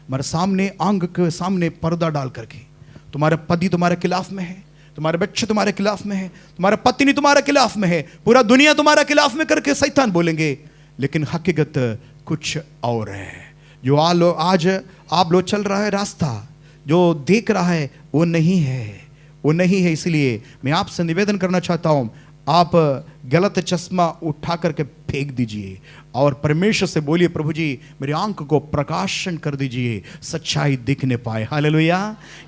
हमारे सामने आंख के सामने पर्दा डाल करके तुम्हारा पति तुम्हारे खिलाफ में है, तुम्हारे बच्चे तुम्हारे खिलाफ में है, तुम्हारा पत्नी तुम्हारे खिलाफ में है, पूरा दुनिया तुम्हारे खिलाफ में करके शैतान बोलेंगे, लेकिन हकीकत कुछ और है। जो आज आप लोग चल रहा है रास्ता, जो देख रहा है वो नहीं है, वो नहीं है। इसलिए मैं आपसे निवेदन करना चाहता हूं, आप गलत चश्मा उठा करके फेंक दीजिए और परमेश्वर से बोलिए, प्रभु जी मेरी आंख को प्रकाशन कर दीजिए, सच्चाई दिखने पाए। हालेलुया।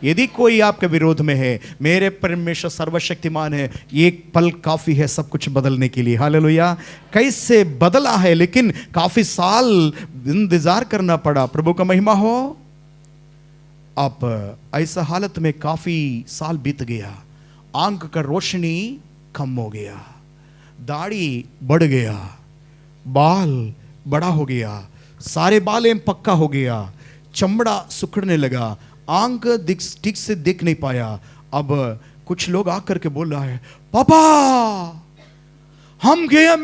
यदि कोई आपके विरोध में है, मेरे परमेश्वर सर्वशक्तिमान है, एक पल काफी है सब कुछ बदलने के लिए। हालेलुया। कैसे बदला है, लेकिन काफी साल इंतजार करना पड़ा। प्रभु का महिमा हो। आप ऐसा हालत में काफी साल बीत गया, आंख का रोशनी कम हो गया, दाढ़ी बढ़ गया, बाल बड़ा हो गया, सारे बाल पक्का हो गया, चमड़ा सुखड़ने लगा, आंख ठीक से देख नहीं पाया। अब कुछ लोग आकर के बोल रहा है, पापा हम गए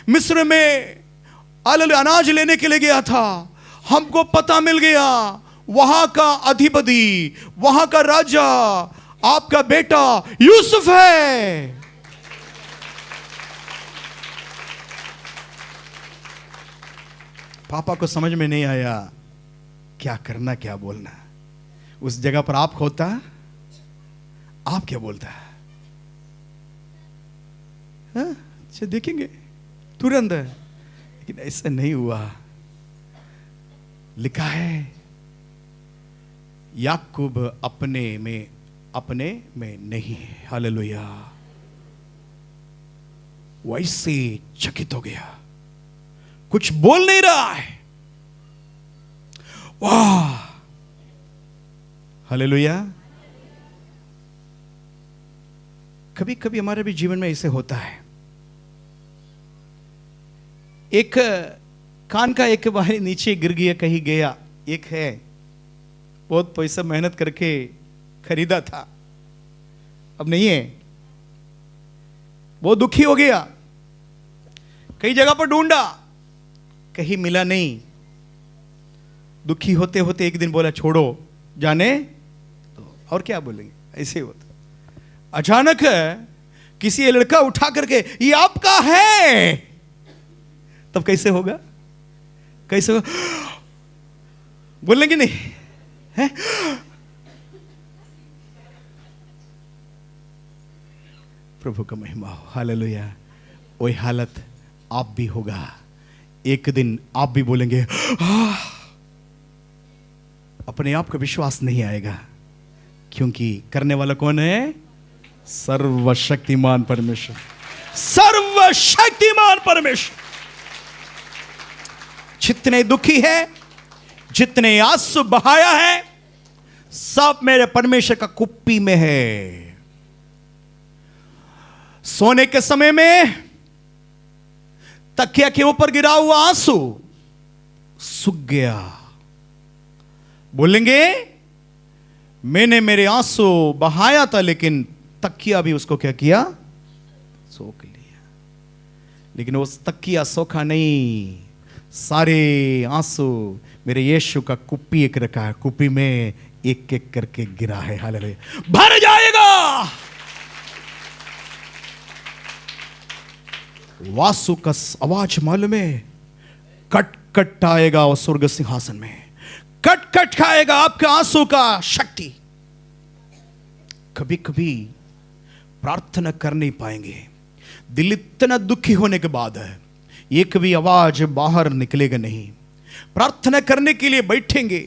मिस्र में अनाज लेने के लिए गया था, हमको पता मिल गया वहां का अधिपति, वहां का राजा आपका बेटा यूसुफ है। पापा को समझ में नहीं आया क्या करना क्या बोलना। उस जगह पर आप होता, आप क्या बोलता? अच्छा देखेंगे तुरंत, लेकिन ऐसा नहीं हुआ। लिखा है याकूब अपने में नहीं है। हालेलुया। वैसे चकित हो गया, कुछ बोल नहीं रहा है। वाह, हालेलुया। कभी कभी हमारे भी जीवन में ऐसे होता है। एक कान का एक बाहर नीचे गिर गया, कहीं गया। एक है बहुत पैसा मेहनत करके खरीदा था, अब नहीं है, बहुत दुखी हो गया, कई जगह पर ढूंढा, कहीं मिला नहीं। दुखी होते होते एक दिन बोला छोड़ो जाने तो, और क्या बोलेंगे, ऐसे होता। अचानक किसी लड़का उठा करके ये आपका है, तब कैसे होगा, कैसे होगा? बोलेंगे नहीं है? प्रभु का महिमा हो। हालेलुया। वही हालत आप भी होगा। एक दिन आप भी बोलेंगे अपने आप का विश्वास नहीं आएगा, क्योंकि करने वाला कौन है? सर्वशक्तिमान परमेश्वर, सर्वशक्तिमान परमेश्वर। जितने दुखी है, जितने आंसू बहाया है, सब मेरे परमेश्वर का कुप्पी में है। सोने के समय में तकिया के ऊपर गिरा हुआ आंसू सूख गया। बोलेंगे मैंने मेरे आंसू बहाया था, लेकिन तकिया भी उसको क्या किया, सोख लिया। लेकिन उस तकिया सोखा नहीं, सारे आंसू मेरे यीशु का कुप्पी एक रखा है, कुप्पी में एक एक करके गिरा है। हालेलुया, भर जाएगा। वासु का आवाज मालूम है, कट कट आएगा वो स्वर्ग सिंहासन में, कट कट खाएगा आपके आंसू का शक्ति। कभी कभी प्रार्थना कर नहीं पाएंगे, दिल इतना दुखी होने के बाद है, एक भी आवाज बाहर निकलेगा नहीं। प्रार्थना करने के लिए बैठेंगे,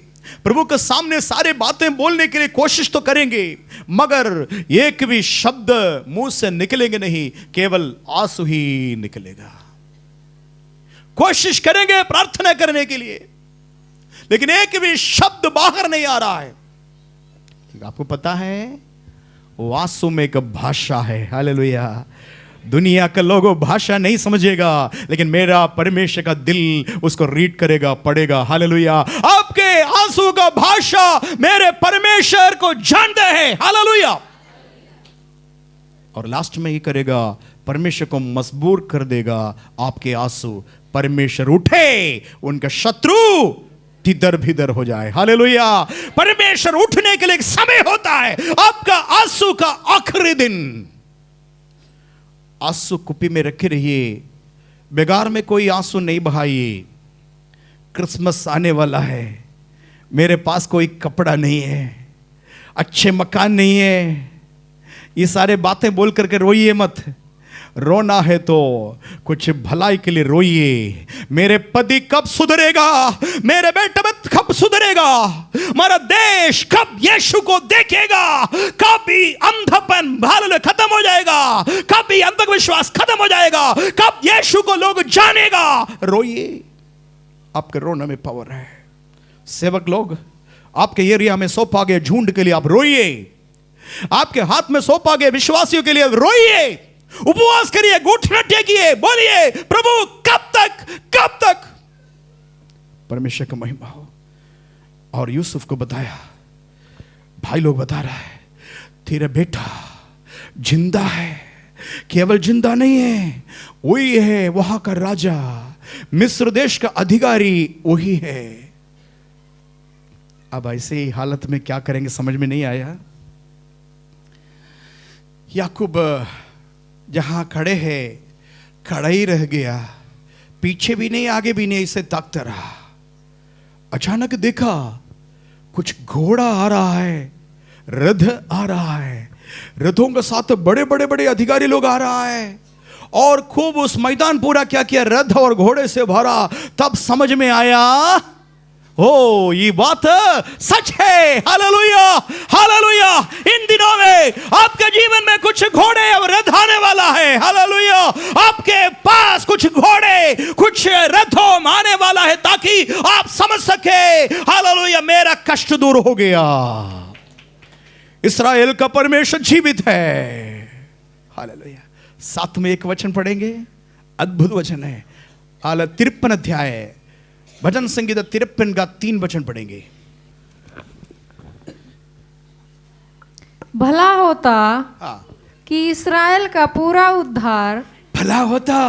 प्रभु के सामने सारे बातें बोलने के लिए कोशिश तो करेंगे, मगर एक भी शब्द मुंह से निकलेंगे नहीं, केवल आंसू ही निकलेगा। कोशिश करेंगे प्रार्थना करने के लिए, लेकिन एक भी शब्द बाहर नहीं आ रहा है। आपको पता है वो आंसू में एक भाषा है। हालेलुया, दुनिया के लोगों भाषा नहीं समझेगा, लेकिन मेरा परमेश्वर का दिल उसको रीड करेगा, पढ़ेगा। हालेलुया, आपके आंसू का भाषा मेरे परमेश्वर को जानते हैं। हालेलुया, और लास्ट में ही करेगा, परमेश्वर को मजबूर कर देगा आपके आंसू। परमेश्वर उठे, उनका शत्रु तितर भीतर हो जाए। हालेलुया, परमेश्वर उठने के लिए एक समय होता है, आपका आंसू का आखिरी दिन। आंसू कुप्पी में रखे रहिए, बेगार में कोई आंसू नहीं बहाइए। क्रिसमस आने वाला है, मेरे पास कोई कपड़ा नहीं है, अच्छे मकान नहीं है, ये सारे बातें बोल करके रोइए मत। रोना है तो कुछ भलाई के लिए रोइए। मेरे पति कब सुधरेगा, मेरे बेटा कब सुधरेगा, हमारा देश कब यीशु को देखेगा, कब ही अंधपन हालेलुया खत्म हो जाएगा, कब ही अंधविश्वास खत्म हो जाएगा, कब यीशु को लोग जानेगा। रोइए, आपके रोने में पावर है। सेवक लोग आपके एरिया में सौंपा गए झुंड के लिए आप रोइए, आपके हाथ में सौंपा गए विश्वासियों के लिए रोइए, उपवास करिए, घुटने टेकिए, बोलिए प्रभु कब तक, कब तक। परमेश्वर का महिमा हो। और यूसुफ को बताया, भाई लोग बता रहा है तेरा बेटा जिंदा है, केवल जिंदा नहीं है, वही है वहां का राजा, मिस्र देश का अधिकारी वही है। अब ऐसे ही हालत में क्या करेंगे समझ में नहीं आया। याकूब जहां खड़े हैं खड़ा ही रह गया, पीछे भी नहीं आगे भी नहीं, इसे ताकता रहा। अचानक देखा कुछ घोड़ा आ रहा है, रथ आ रहा है, रथों के साथ बड़े बड़े बड़े अधिकारी लोग आ रहा है, और खूब उस मैदान पूरा क्या किया, रथ और घोड़े से भरा। तब समझ में आया, ओ ये बात सच है। हालेलुया, हालेलुया, इन दिनों में आपके जीवन में कुछ घोड़े और रथ आने वाला है। हालेलुया, आपके पास कुछ घोड़े कुछ रथों आने वाला है, ताकि आप समझ सके हालेलुया मेरा कष्ट दूर हो गया, इस्राएल का परमेश्वर जीवित है। हालेलुया। साथ में एक वचन पढ़ेंगे, अद्भुत वचन है। 53 अध्याय भजन संगीत 53 का 3 वचन पढ़ेंगे। भला होता हाँ, कि इस्राएल का पूरा उद्धार, भला होता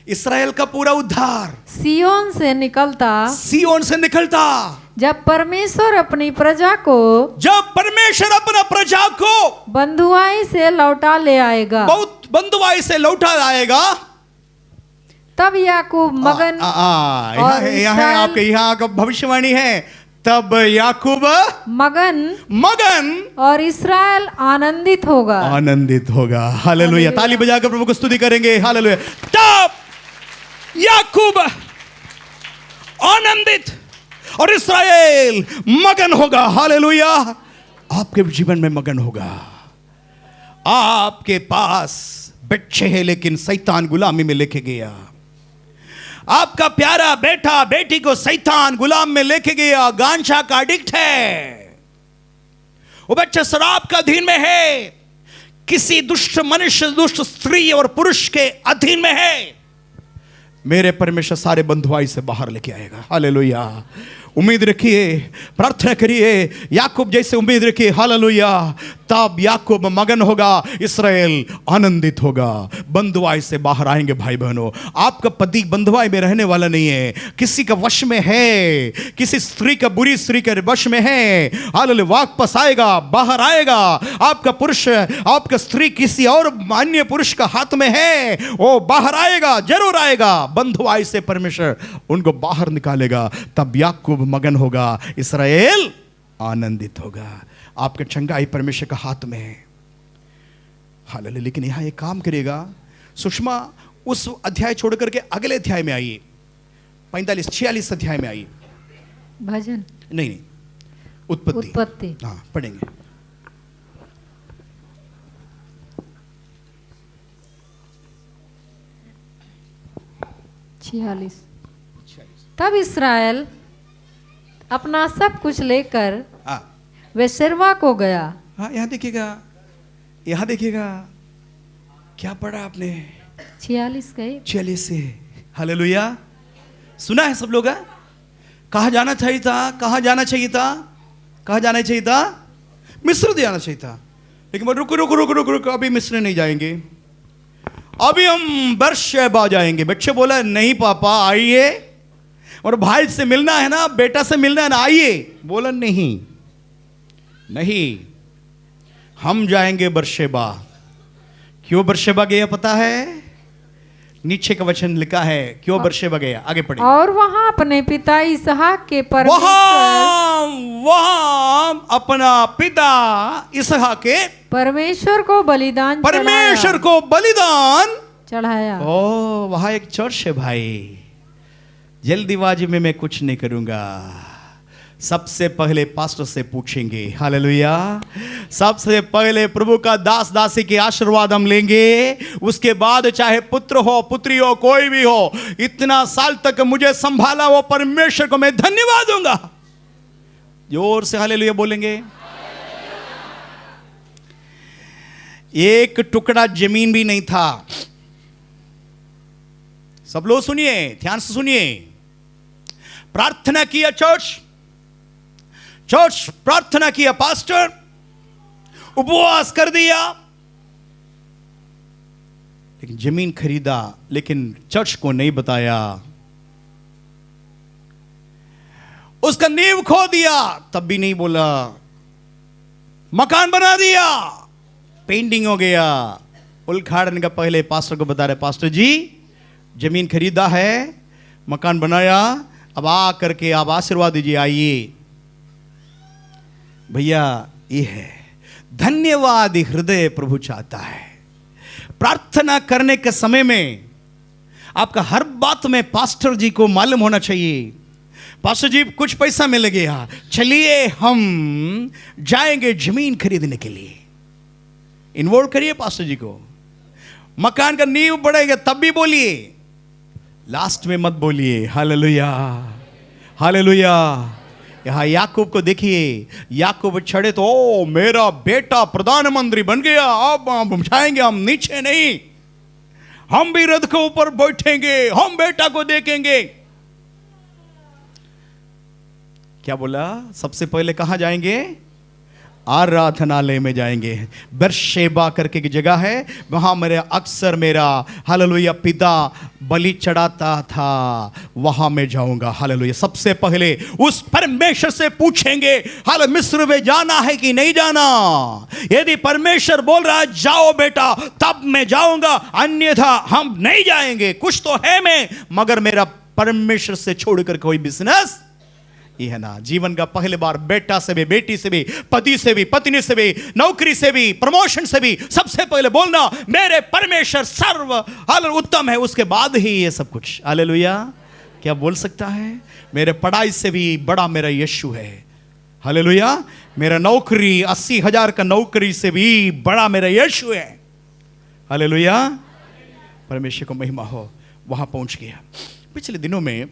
इस्राएल का पूरा उद्धार सियोन से निकलता, सियोन से निकलता। जब परमेश्वर अपनी प्रजा को, जब परमेश्वर अपना प्रजा को बंधुआई से लौटा ले आएगा, बहुत बंधुआई से लौटा लाएगा। तब याकूब मगन और यहाँ आपके यहाँ का भविष्यवाणी है, तब याकूब मगन मगन और इस्राएल आनंदित होगा, आनंदित होगा। हालेलुया, ताली बजाकर प्रभु को स्तुति करेंगे। हालेलुया, तब याकूब आनंदित और इस्राएल मगन होगा। हालेलुया, आपके जीवन में मगन होगा। आपके पास बच्चे हैं, लेकिन शैतान गुलामी में लेके गया। आपका प्यारा बेटा बेटी को शैतान गुलाम में लेके गया, गांजा का एडिक्ट है, वो बच्चा शराब का अधीन में है, किसी दुष्ट मनुष्य दुष्ट स्त्री और पुरुष के अधीन में है। मेरे परमेश्वर सारे बंधुआई से बाहर लेके आएगा। हालेलुया, उम्मीद रखिए, प्रार्थना करिए, याकूब जैसे उम्मीद रखिए। हालेलुया। तब याकूब मगन होगा, इस्राएल आनंदित होगा। बंधुआई से बाहर आएंगे भाई बहनों। आपका पति बंधुआई में रहने वाला नहीं है, किसी का वश में है, किसी स्त्री का, बुरी स्त्री के वश में है। हालेलुया। वापस आएगा, बाहर आएगा। आपका पुरुष, आपका स्त्री किसी और अन्य पुरुष का हाथ में है, वो बाहर आएगा, जरूर आएगा। बंधुआई से परमेश्वर उनको बाहर निकालेगा। तब याकूब मगन होगा, इस्राएल आनंदित होगा। आपका चंगाई परमेश्वर का हाथ में है। हालेलुया। लेकिन यहां एक काम करेगा। सुषमा उस अध्याय छोड़ करके अगले अध्याय में आइए, 45-46 अध्याय में आइए। भजन नहीं, उत्पत्ति। हाँ, पढ़ेंगे। तब इस्राएल अपना सब कुछ लेकर हाँ, बेशेरवा को गया। हाँ, यहाँ देखिएगा, यहाँ देखिएगा, क्या पढ़ा आपने? 46 गए 46 से। हालेलुया। सुना है सब लोग? कहाँ जाना चाहिए था? कहाँ जाना चाहिए था? कहाँ जाना चाहिए था? मिस्र जाना चाहिए था। लेकिन रुको रुको रुको रुको रुको, अभी मिस्र नहीं जाएंगे, अभी हम बेर्शेबा जाएंगे। बच्चे बोला नहीं पापा आइए, और भाई से मिलना है ना, बेटा से मिलना है ना, आइए। बोला नहीं नहीं, हम जाएंगे बेर्शेबा। क्यों बेर्शेबा गया पता है? नीचे का वचन लिखा है क्यों बेर्शेबा गया। आगे पढ़िए। और वहां अपने पिता इसहाक के वहां अपना पिता इसहाक के परमेश्वर को बलिदान चढ़ाया। ओ, वहां एक चर्च है भाई। जल्दीबाजी में मैं कुछ नहीं करूंगा। सबसे पहले पास्टर से पूछेंगे। हालेलुया। सबसे पहले प्रभु का दास दासी के आशीर्वाद हम लेंगे। उसके बाद चाहे पुत्र हो, पुत्री हो, कोई भी हो, इतना साल तक मुझे संभाला वो परमेश्वर को मैं धन्यवाद दूंगा। जोर से हालेलुया बोलेंगे। एक टुकड़ा जमीन भी नहीं था। सब लोग सुनिए, ध्यान से सुनिए। प्रार्थना किया चर्च प्रार्थना किया, पास्टर उपवास कर दिया, लेकिन जमीन खरीदा, लेकिन चर्च को नहीं बताया। उसका नींव खो दिया, तब भी नहीं बोला। मकान बना दिया, पेंटिंग हो गया। उद्घाटन का पहले पास्टर को बता रहे, पास्टर जी जमीन खरीदा है, मकान बनाया, अब आ करके आप आशीर्वाद दीजिए, आइए। भैया ये है धन्यवाद हृदय प्रभु चाहता है। प्रार्थना करने के समय में आपका हर बात में पास्टर जी को मालूम होना चाहिए। पास्टर जी कुछ पैसा मिल गया, चलिए हम जाएंगे जमीन खरीदने के लिए। इन्वॉल्व करिए पास्टर जी को। मकान का नींव बढ़ेगा तब भी बोलिए, लास्ट में मत बोलिए। Hallelujah hallelujah. यहां याकूब को देखिए, याकूब छड़े तो ओ मेरा बेटा प्रधानमंत्री बन गया, अब हम जाएंगे, हम नीचे नहीं, हम भी रथ के ऊपर बैठेंगे, हम बेटा को देखेंगे। क्या बोला? सबसे पहले कहां जाएंगे? आराधनालय में जाएंगे। बेर्शेबा करके की जगह है, वहां अक्सर मेरा हालेलुया पिता बलि चढ़ाता था, वहां मैं जाऊंगा। हालेलुया। सबसे पहले उस परमेश्वर से पूछेंगे, हाल मिस्र में जाना है कि नहीं जाना। यदि परमेश्वर बोल रहा है जाओ बेटा, तब मैं जाऊंगा, अन्यथा हम नहीं जाएंगे। कुछ तो है मैं, मगर मेरा परमेश्वर से छोड़कर कोई बिजनेस ये है ना। जीवन का पहले बार बेटा से भी, बेटी से भी, पति से भी, पत्नी से भी, नौकरी से भी, प्रमोशन से भी, सबसे पहले बोलना मेरे परमेश्वर सर्व उत्तम है, उसके बाद ही ये सब कुछ। हालेलुया। क्या बोल सकता है? मेरे पढ़ाई से भी बड़ा मेरा यीशु है। हालेलुया। मेरा नौकरी 80,000 का नौकरी से भी बड़ा मेरा यीशु है। हालेलुया। परमेश्वर को महिमा हो। वहां पहुंच गया। पिछले दिनों में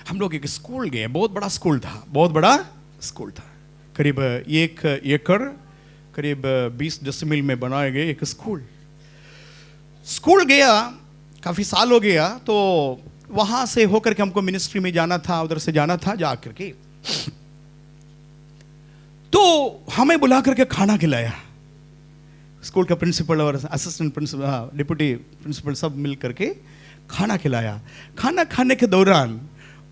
हम लोग एक स्कूल गए, बहुत बड़ा स्कूल था, बहुत बड़ा स्कूल था, करीब 1 एकड़, करीब 20 डेसिमल में बनाए गए एक स्कूल गया। काफ़ी साल हो गया, तो वहां से होकर के हमको मिनिस्ट्री में जाना था, उधर से जाना था, जा करके तो हमें बुला करके खाना खिलाया। स्कूल का प्रिंसिपल और असिस्टेंट प्रिंसिपल, डिप्टी प्रिंसिपल सब मिल करके खाना खिलाया। खाना खाने के दौरान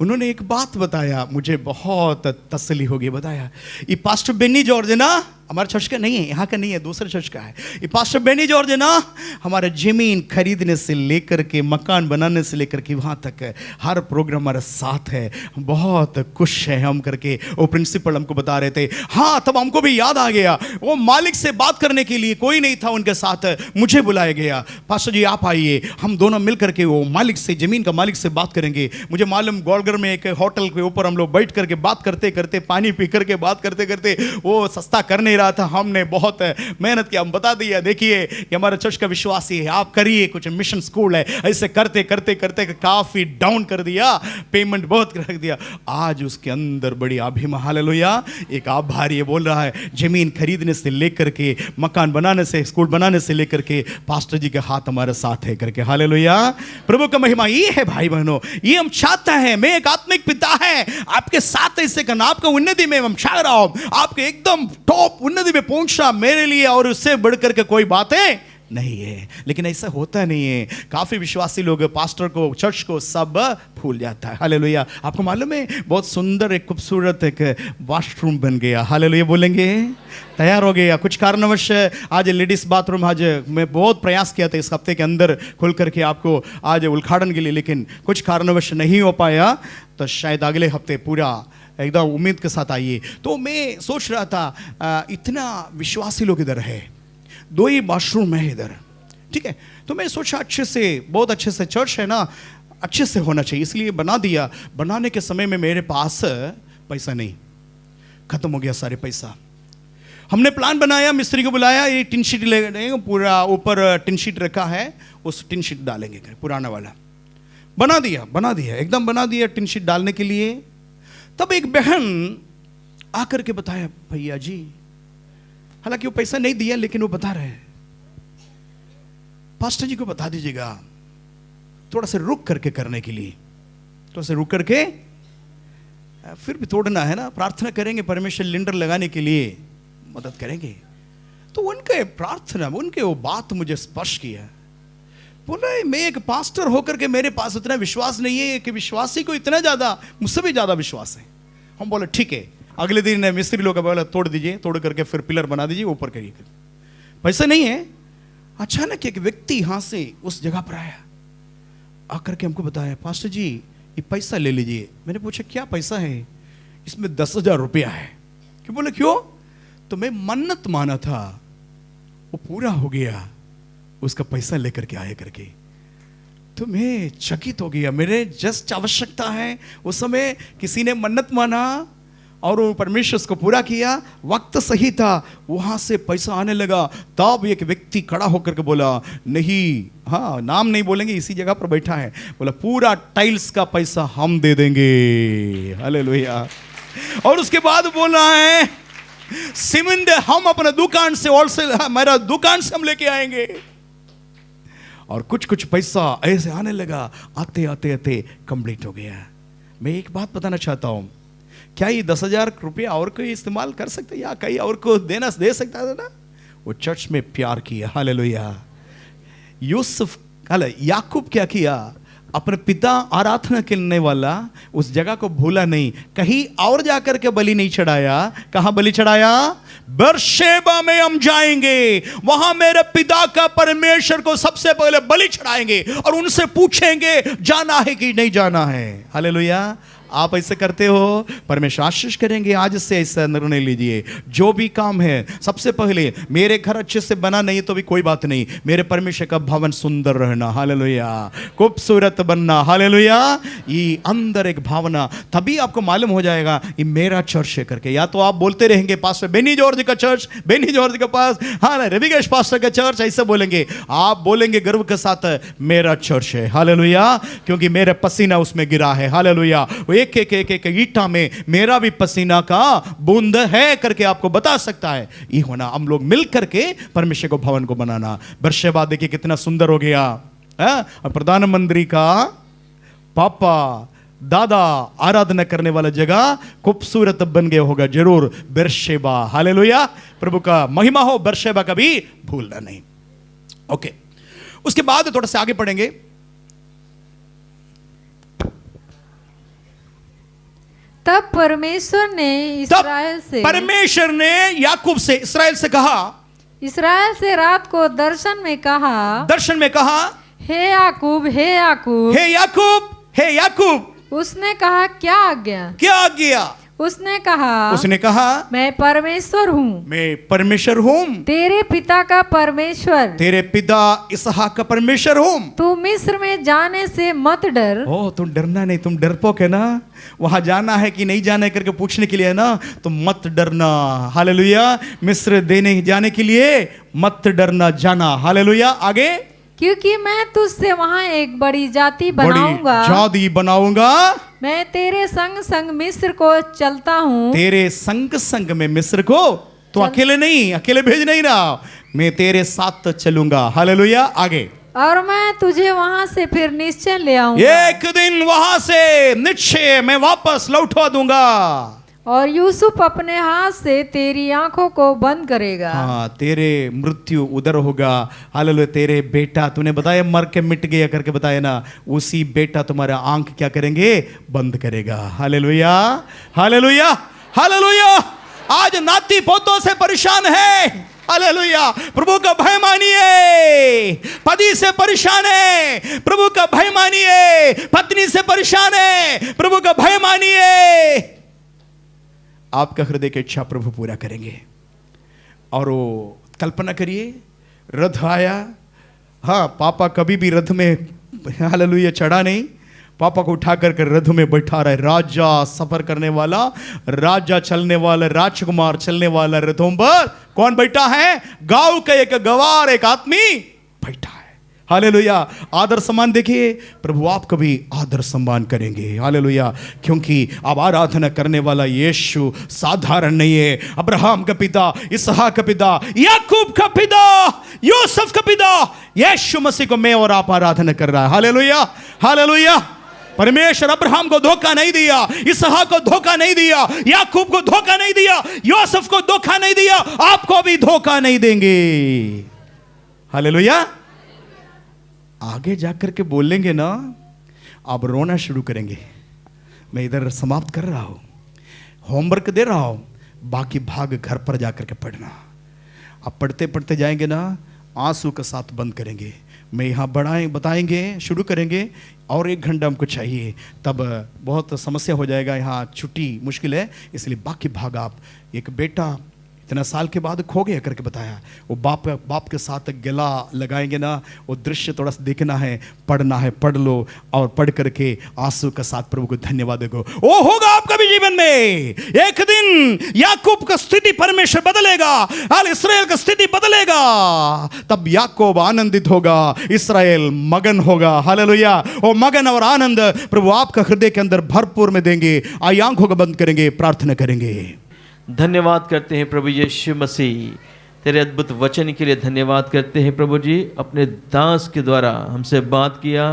उन्होंने एक बात बताया, मुझे बहुत तसल्ली हो गई। बताया, ये पास्टर बेनी जॉर्ज है ना, हमारे चर्च का नहीं है, यहाँ का नहीं है, दूसरे चर्च का है। ये पास्टर बेनी जॉर्ज है ना, हमारे जमीन खरीदने से लेकर के मकान बनाने से लेकर के वहाँ तक हर प्रोग्राम हमारे साथ है, बहुत खुश है हम करके वो प्रिंसिपल हमको बता रहे थे। हाँ, तब हमको भी याद आ गया, वो मालिक से बात करने के लिए कोई नहीं था उनके साथ, मुझे बुलाया गया। पास्टर जी आप आइए, हम दोनों मिल करके वो मालिक से, जमीन का मालिक से बात करेंगे। मुझे मालूम गोलघर में एक होटल के ऊपर हम लोग बैठ करके बात करते करते, पानी पी करके बात करते करते, वो सस्ता कर नहीं रहा था, हमने बहुत मेहनत किया। हम बता दिया, देखिए ये हमारे चर्च का विश्वासी है, आप करिए, कुछ मिशन स्कूल है। ऐसे करते करते करते काफी डाउन कर दिया, पेमेंट बहुत रख दिया। आज उसके अंदर बड़ी अभिमान, हालेलुया, एक आभारी बोल रहा है, जमीन खरीदने से लेकर के मकान बनाने से, स्कूल बनाने से लेकर के पास्टर जी के हाथ हमारे साथ है करके, हालेलुया। प्रभु का महिमा ये है भाई बहनों, ये हम चाहता है। मैं एक आत्मिक पिता है, आपके साथ ऐसे करना, आपका उन्नति में हम चाह रहा हूं, आपके एकदम टॉप उन्नति में पहुंचना मेरे लिए और उससे बढ़कर के कोई बातें नहीं है। लेकिन ऐसा होता नहीं है। काफी विश्वासी लोग पास्टर को, चर्च को सब भूल जाता है। हालेलुया। आपको मालूम है, बहुत सुंदर एक खूबसूरत एक वॉशरूम बन गया। हालेलुया बोलेंगे, तैयार हो गया। कुछ कारणवश आज लेडीज बाथरूम, आज मैं बहुत प्रयास किया था इस हफ्ते के अंदर खुल करके आपको आज उद्घाटन के लिए, लेकिन कुछ कारणवश नहीं हो पाया। तो शायद अगले हफ्ते पूरा एकदम उम्मीद के साथ आइए। तो मैं सोच रहा था इतना विश्वासी लोग इधर है, 2 ही वॉशरूम है इधर, ठीक है। तो मैं सोचा अच्छे से, बहुत अच्छे से चर्च है ना, अच्छे से होना चाहिए, इसलिए बना दिया। बनाने के समय में मेरे पास पैसा नहीं, खत्म हो गया सारे पैसा। हमने प्लान बनाया, मिस्त्री को बुलाया, ये टिन शीट ले, पूरा ऊपर टिन शीट रखा है, उस टिन शीट डालेंगे पुराना वाला। बना दिया एकदम बना दिया टिन शीट डालने के लिए। तब एक बहन आकर के बताया, भैया जी, हालांकि वो पैसा नहीं दिया, लेकिन वो बता रहे हैं, पास्टर जी को बता दीजिएगा थोड़ा सा रुक करके करने के लिए, थोड़ा सा रुक करके, फिर भी तोड़ना है ना, प्रार्थना करेंगे, परमेश्वर लिंडर लगाने के लिए मदद करेंगे। तो उनके प्रार्थना, उनके वो बात मुझे स्पर्श किया। बोला, मैं एक पास्टर होकर के मेरे पास इतना विश्वास नहीं है कि विश्वासी को इतना ज्यादा, मुझसे भी ज्यादा विश्वास है। हम बोले ठीक है। अगले दिन मिस्त्री लोग बोला, तोड़ दीजिए, तोड़ करके फिर पिलर बना दीजिए, ऊपर करिए। पैसा नहीं है। अचानक एक व्यक्ति यहां से उस जगह पर आया, आकर के हमको बताया, पास्टर जी ये पैसा ले लीजिए। मैंने पूछा क्या पैसा है? इसमें 10,000 रुपया है। क्यों? बोले क्यों? तो मैं मन्नत माना था, वो पूरा हो गया, उसका पैसा लेकर के आए करके। तो मैं चकित हो गया, मेरे जस्ट आवश्यकता है। उस समय किसी ने मन्नत माना और वो परमेश्वर उसको पूरा किया, वक्त सही था, वहां से पैसा आने लगा। तब एक व्यक्ति खड़ा होकर के बोला, नहीं, हाँ नाम नहीं बोलेंगे, इसी जगह पर बैठा है, बोला पूरा टाइल्स का पैसा हम दे देंगे। हालेलुया। और उसके बाद बोल रहा है, सीमेंट हम अपने दुकान से, होलसेल मेरा दुकान से हम लेके आएंगे। और कुछ कुछ पैसा ऐसे आने लगा, आते आते आते कंप्लीट हो गया। मैं एक बात बताना चाहता हूं, क्या ये 10,000 रुपया और कोई इस्तेमाल कर सकता है या कहीं और को देना दे सकता था ना? वो चर्च में प्यार किया। हालेलुया। यूसुफ, याकूब क्या किया? अपने पिता आराधना करने वाला उस जगह को भूला नहीं, कहीं और जाकर के बलि नहीं चढ़ाया। कहां बलि चढ़ाया? बेरशेबा में हम जाएंगे, वहां मेरे पिता का परमेश्वर को सबसे पहले बलि चढ़ाएंगे और उनसे पूछेंगे जाना है कि नहीं जाना है। हालेलुया। आप ऐसे करते हो, परमेश्वर आशीष करेंगे। आज से ऐसा निर्णय लीजिए, जो भी काम है सबसे पहले, मेरे घर अच्छे से बना नहीं तो भी कोई बात नहीं, मेरे परमेश्वर का भवन सुंदर रहना, हालेलुया, खूबसूरत बनना, हालेलुया। ये अंदर एक भावना, तभी आपको मालूम हो जाएगा ये मेरा चर्च है करके। या तो आप बोलते रहेंगे पास्टर बेनी जॉर्ज का चर्च, बेनी जॉर्ज के पास, हाँ रविकेश पास्टर का चर्च, ऐसे बोलेंगे। आप बोलेंगे गर्व के साथ, मेरा चर्च है, हालेलुया, क्योंकि मेरा पसीना उसमें गिरा है। हालेलुया। एक एक एक एक ईटा में मेरा भी पसीना का बूंद है करके आपको बता सकता है। ये होना, हम लोग मिल करके परमेश्वर को भवन को बनाना। बेरशेबा देखिए कितना सुंदर हो गया, और प्रधानमंत्री का पापा दादा आराधना करने वाला जगह खूबसूरत बन गया होगा जरूर, बेरशेबा। हालेलुया, प्रभु का महिमा हो, बेरशेबा का भी भूलना नहीं। ओके, उसके बाद थोड़ा सा आगे पढ़ेंगे। तब परमेश्वर ने परमेश्वर ने याकूब से, इस्राएल से कहा, इस्राएल से रात को दर्शन में कहा, हे याकूब, हे याकूब, हे याकूब, हे याकूब। उसने कहा, क्या आज्ञा? क्या आज्ञा? उसने कहा, मैं परमेश्वर हूँ, मैं परमेश्वर हूँ, तेरे पिता का परमेश्वर, तेरे पिता इसहाक का परमेश्वर हूँ। तू मिस्र में जाने से मत डर। ओ, तुम डरना नहीं, तुम डरपोक है ना, वहां जाना है कि नहीं जाना है करके पूछने के लिए है ना, तो मत डरना। हालेलुया, मिस्र देने जाने के लिए मत डरना, जाना। हालेलुया, आगे, क्योंकि मैं तुझसे वहाँ एक बड़ी जाति बनाऊंगा, मैं तेरे संग संग मिस्र को चलता हूँ, तेरे संग संग में मिस्र को, तो अकेले नहीं, अकेले भेज नहीं रहा, मैं तेरे साथ चलूंगा। हालेलुया, आगे, और मैं तुझे वहां से फिर निश्चय ले आऊंगा, एक दिन वहां से निश्चय मैं वापस लौटा दूंगा, और यूसुफ अपने हाथ से तेरी आंखों को बंद करेगा। हाँ, तेरे मृत्यु उधर होगा। हालेलुया, तेरे बेटा, तूने बताया मर के मिट गया करके बताया ना, उसी बेटा तुम्हारा आंख क्या करेंगे? बंद करेगा। Hallelujah, hallelujah, hallelujah. आज नाती पोतों से परेशान है, हालेलुया, प्रभु का भय मानिए। पति से परेशान है, प्रभु का भय मानिए। पत्नी से परेशान है, प्रभु का भय मानिए। आपका हृदय की इच्छा प्रभु पूरा करेंगे। और वो कल्पना करिए, रथ आया। हाँ, पापा कभी भी रथ में हालेलुया चढ़ा नहीं, पापा को उठा करके रथ में बैठा रहे। राजा सफर करने वाला, राजा चलने वाला, राजकुमार चलने वाला रथों पर कौन बैठा है? गांव का एक गवार, एक आदमी बैठा है। हालेलुया, आदर सम्मान देखिए, प्रभु आपका भी आदर सम्मान करेंगे। हालेलुया, क्योंकि अब आराधना करने वाला यीशु साधारण नहीं है। अब्राहम का पिता, इसहाक का पिता, याकूब का पिता, यूसुफ का पिता, यीशु मसीह को मैं और आप आराधना कर रहा है। Hallelujah, hallelujah. परमेश्वर अब्राहम को धोखा नहीं दिया, इसहाक को धोखा नहीं दिया, याकूब को धोखा नहीं दिया, यूसुफ को धोखा नहीं दिया, आपको भी धोखा नहीं देंगे। हालेलुया। आगे जाकर के बोलेंगे ना, आप रोना शुरू करेंगे। मैं इधर समाप्त कर रहा हूं, होमवर्क दे रहा हूं, बाकी भाग घर पर जाकर के पढ़ना। आप पढ़ते पढ़ते जाएंगे ना, आंसू के साथ बंद करेंगे। मैं यहाँ बताएंगे, शुरू करेंगे, और 1 घंटा हमको चाहिए, तब बहुत समस्या हो जाएगा। यहाँ छुट्टी मुश्किल है, इसलिए बाकी भाग आप। एक बेटा इतना साल के बाद खो गया करके बताया, वो बाप के साथ गला लगाएंगे ना, वो दृश्य थोड़ा सा देखना है, पढ़ना है, पढ़ लो, और पढ़ करके आंसू के साथ प्रभु को धन्यवाद दो। वो होगा आपका भी जीवन में। एक दिन याकूब का स्थिति परमेश्वर बदलेगा, इस्राएल का स्थिति बदलेगा। तब याकूब आनंदित होगा, इस्राएल मगन होगा। हालेलुया। वो मगन और आनंद प्रभु आपका हृदय के अंदर भरपूर में देंगे। आइए आंखों को बंद करेंगे, प्रार्थना करेंगे। धन्यवाद करते हैं प्रभु यीशु मसीह, तेरे अद्भुत वचन के लिए धन्यवाद करते हैं प्रभु जी। अपने दास के द्वारा हमसे बात किया,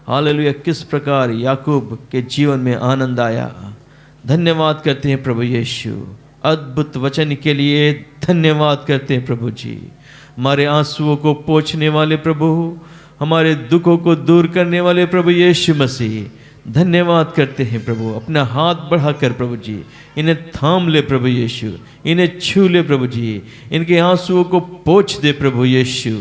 हालेलुया, किस प्रकार याकूब के जीवन में आनंद आया। धन्यवाद करते हैं प्रभु यीशु, अद्भुत वचन के लिए धन्यवाद करते हैं प्रभु जी। हमारे आंसुओं को पोंछने वाले प्रभु, हमारे दुखों को दूर करने वाले प्रभु यीशु मसीह, धन्यवाद करते हैं प्रभु। अपना हाथ बढ़ाकर प्रभु जी इन्हें थाम ले प्रभु यीशु, इन्हें छू ले प्रभु जी, इनके आंसुओं को पोंछ दे प्रभु यीशु।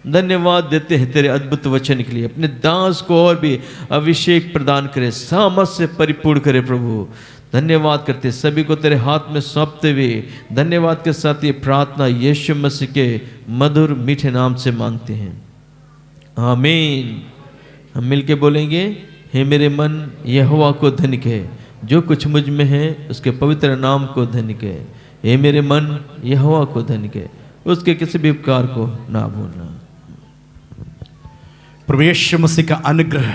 धन्यवाद देते हैं तेरे अद्भुत वचन के लिए। अपने दास को और भी अभिषेक प्रदान करे, सामर्थ से परिपूर्ण करे प्रभु। धन्यवाद करते, सभी को तेरे हाथ में सौंपते हुए धन्यवाद के साथ ये प्रार्थना यीशु मसीह के मधुर मीठे नाम से मांगते हैं, आमीन। हम मिलके बोलेंगे, हे मेरे मन यहोवा को धन्य कहे, जो कुछ मुझ में है उसके पवित्र नाम को धन्य कहे। हे मेरे मन यहोवा को धन्य कहे, उसके किसी भी उपकार को ना भूलना। प्रभु यीशु मसीह का अनुग्रह,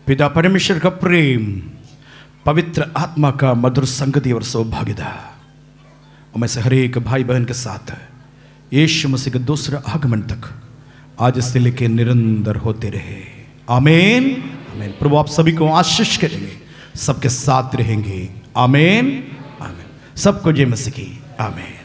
पिता परमेश्वर का प्रेम, पवित्र आत्मा का मधुर संगति और सौभाग्यता मैं से हर एक भाई बहन के साथ यीशु मसीह के दूसरे आगमन तक आज से लेकर निरंतर होते रहे, आमीन। आमीन। प्रभु आप सभी को आशीष करेंगे, सबके साथ रहेंगे। आमीन आमीन। सबको जय मसीह की आमीन।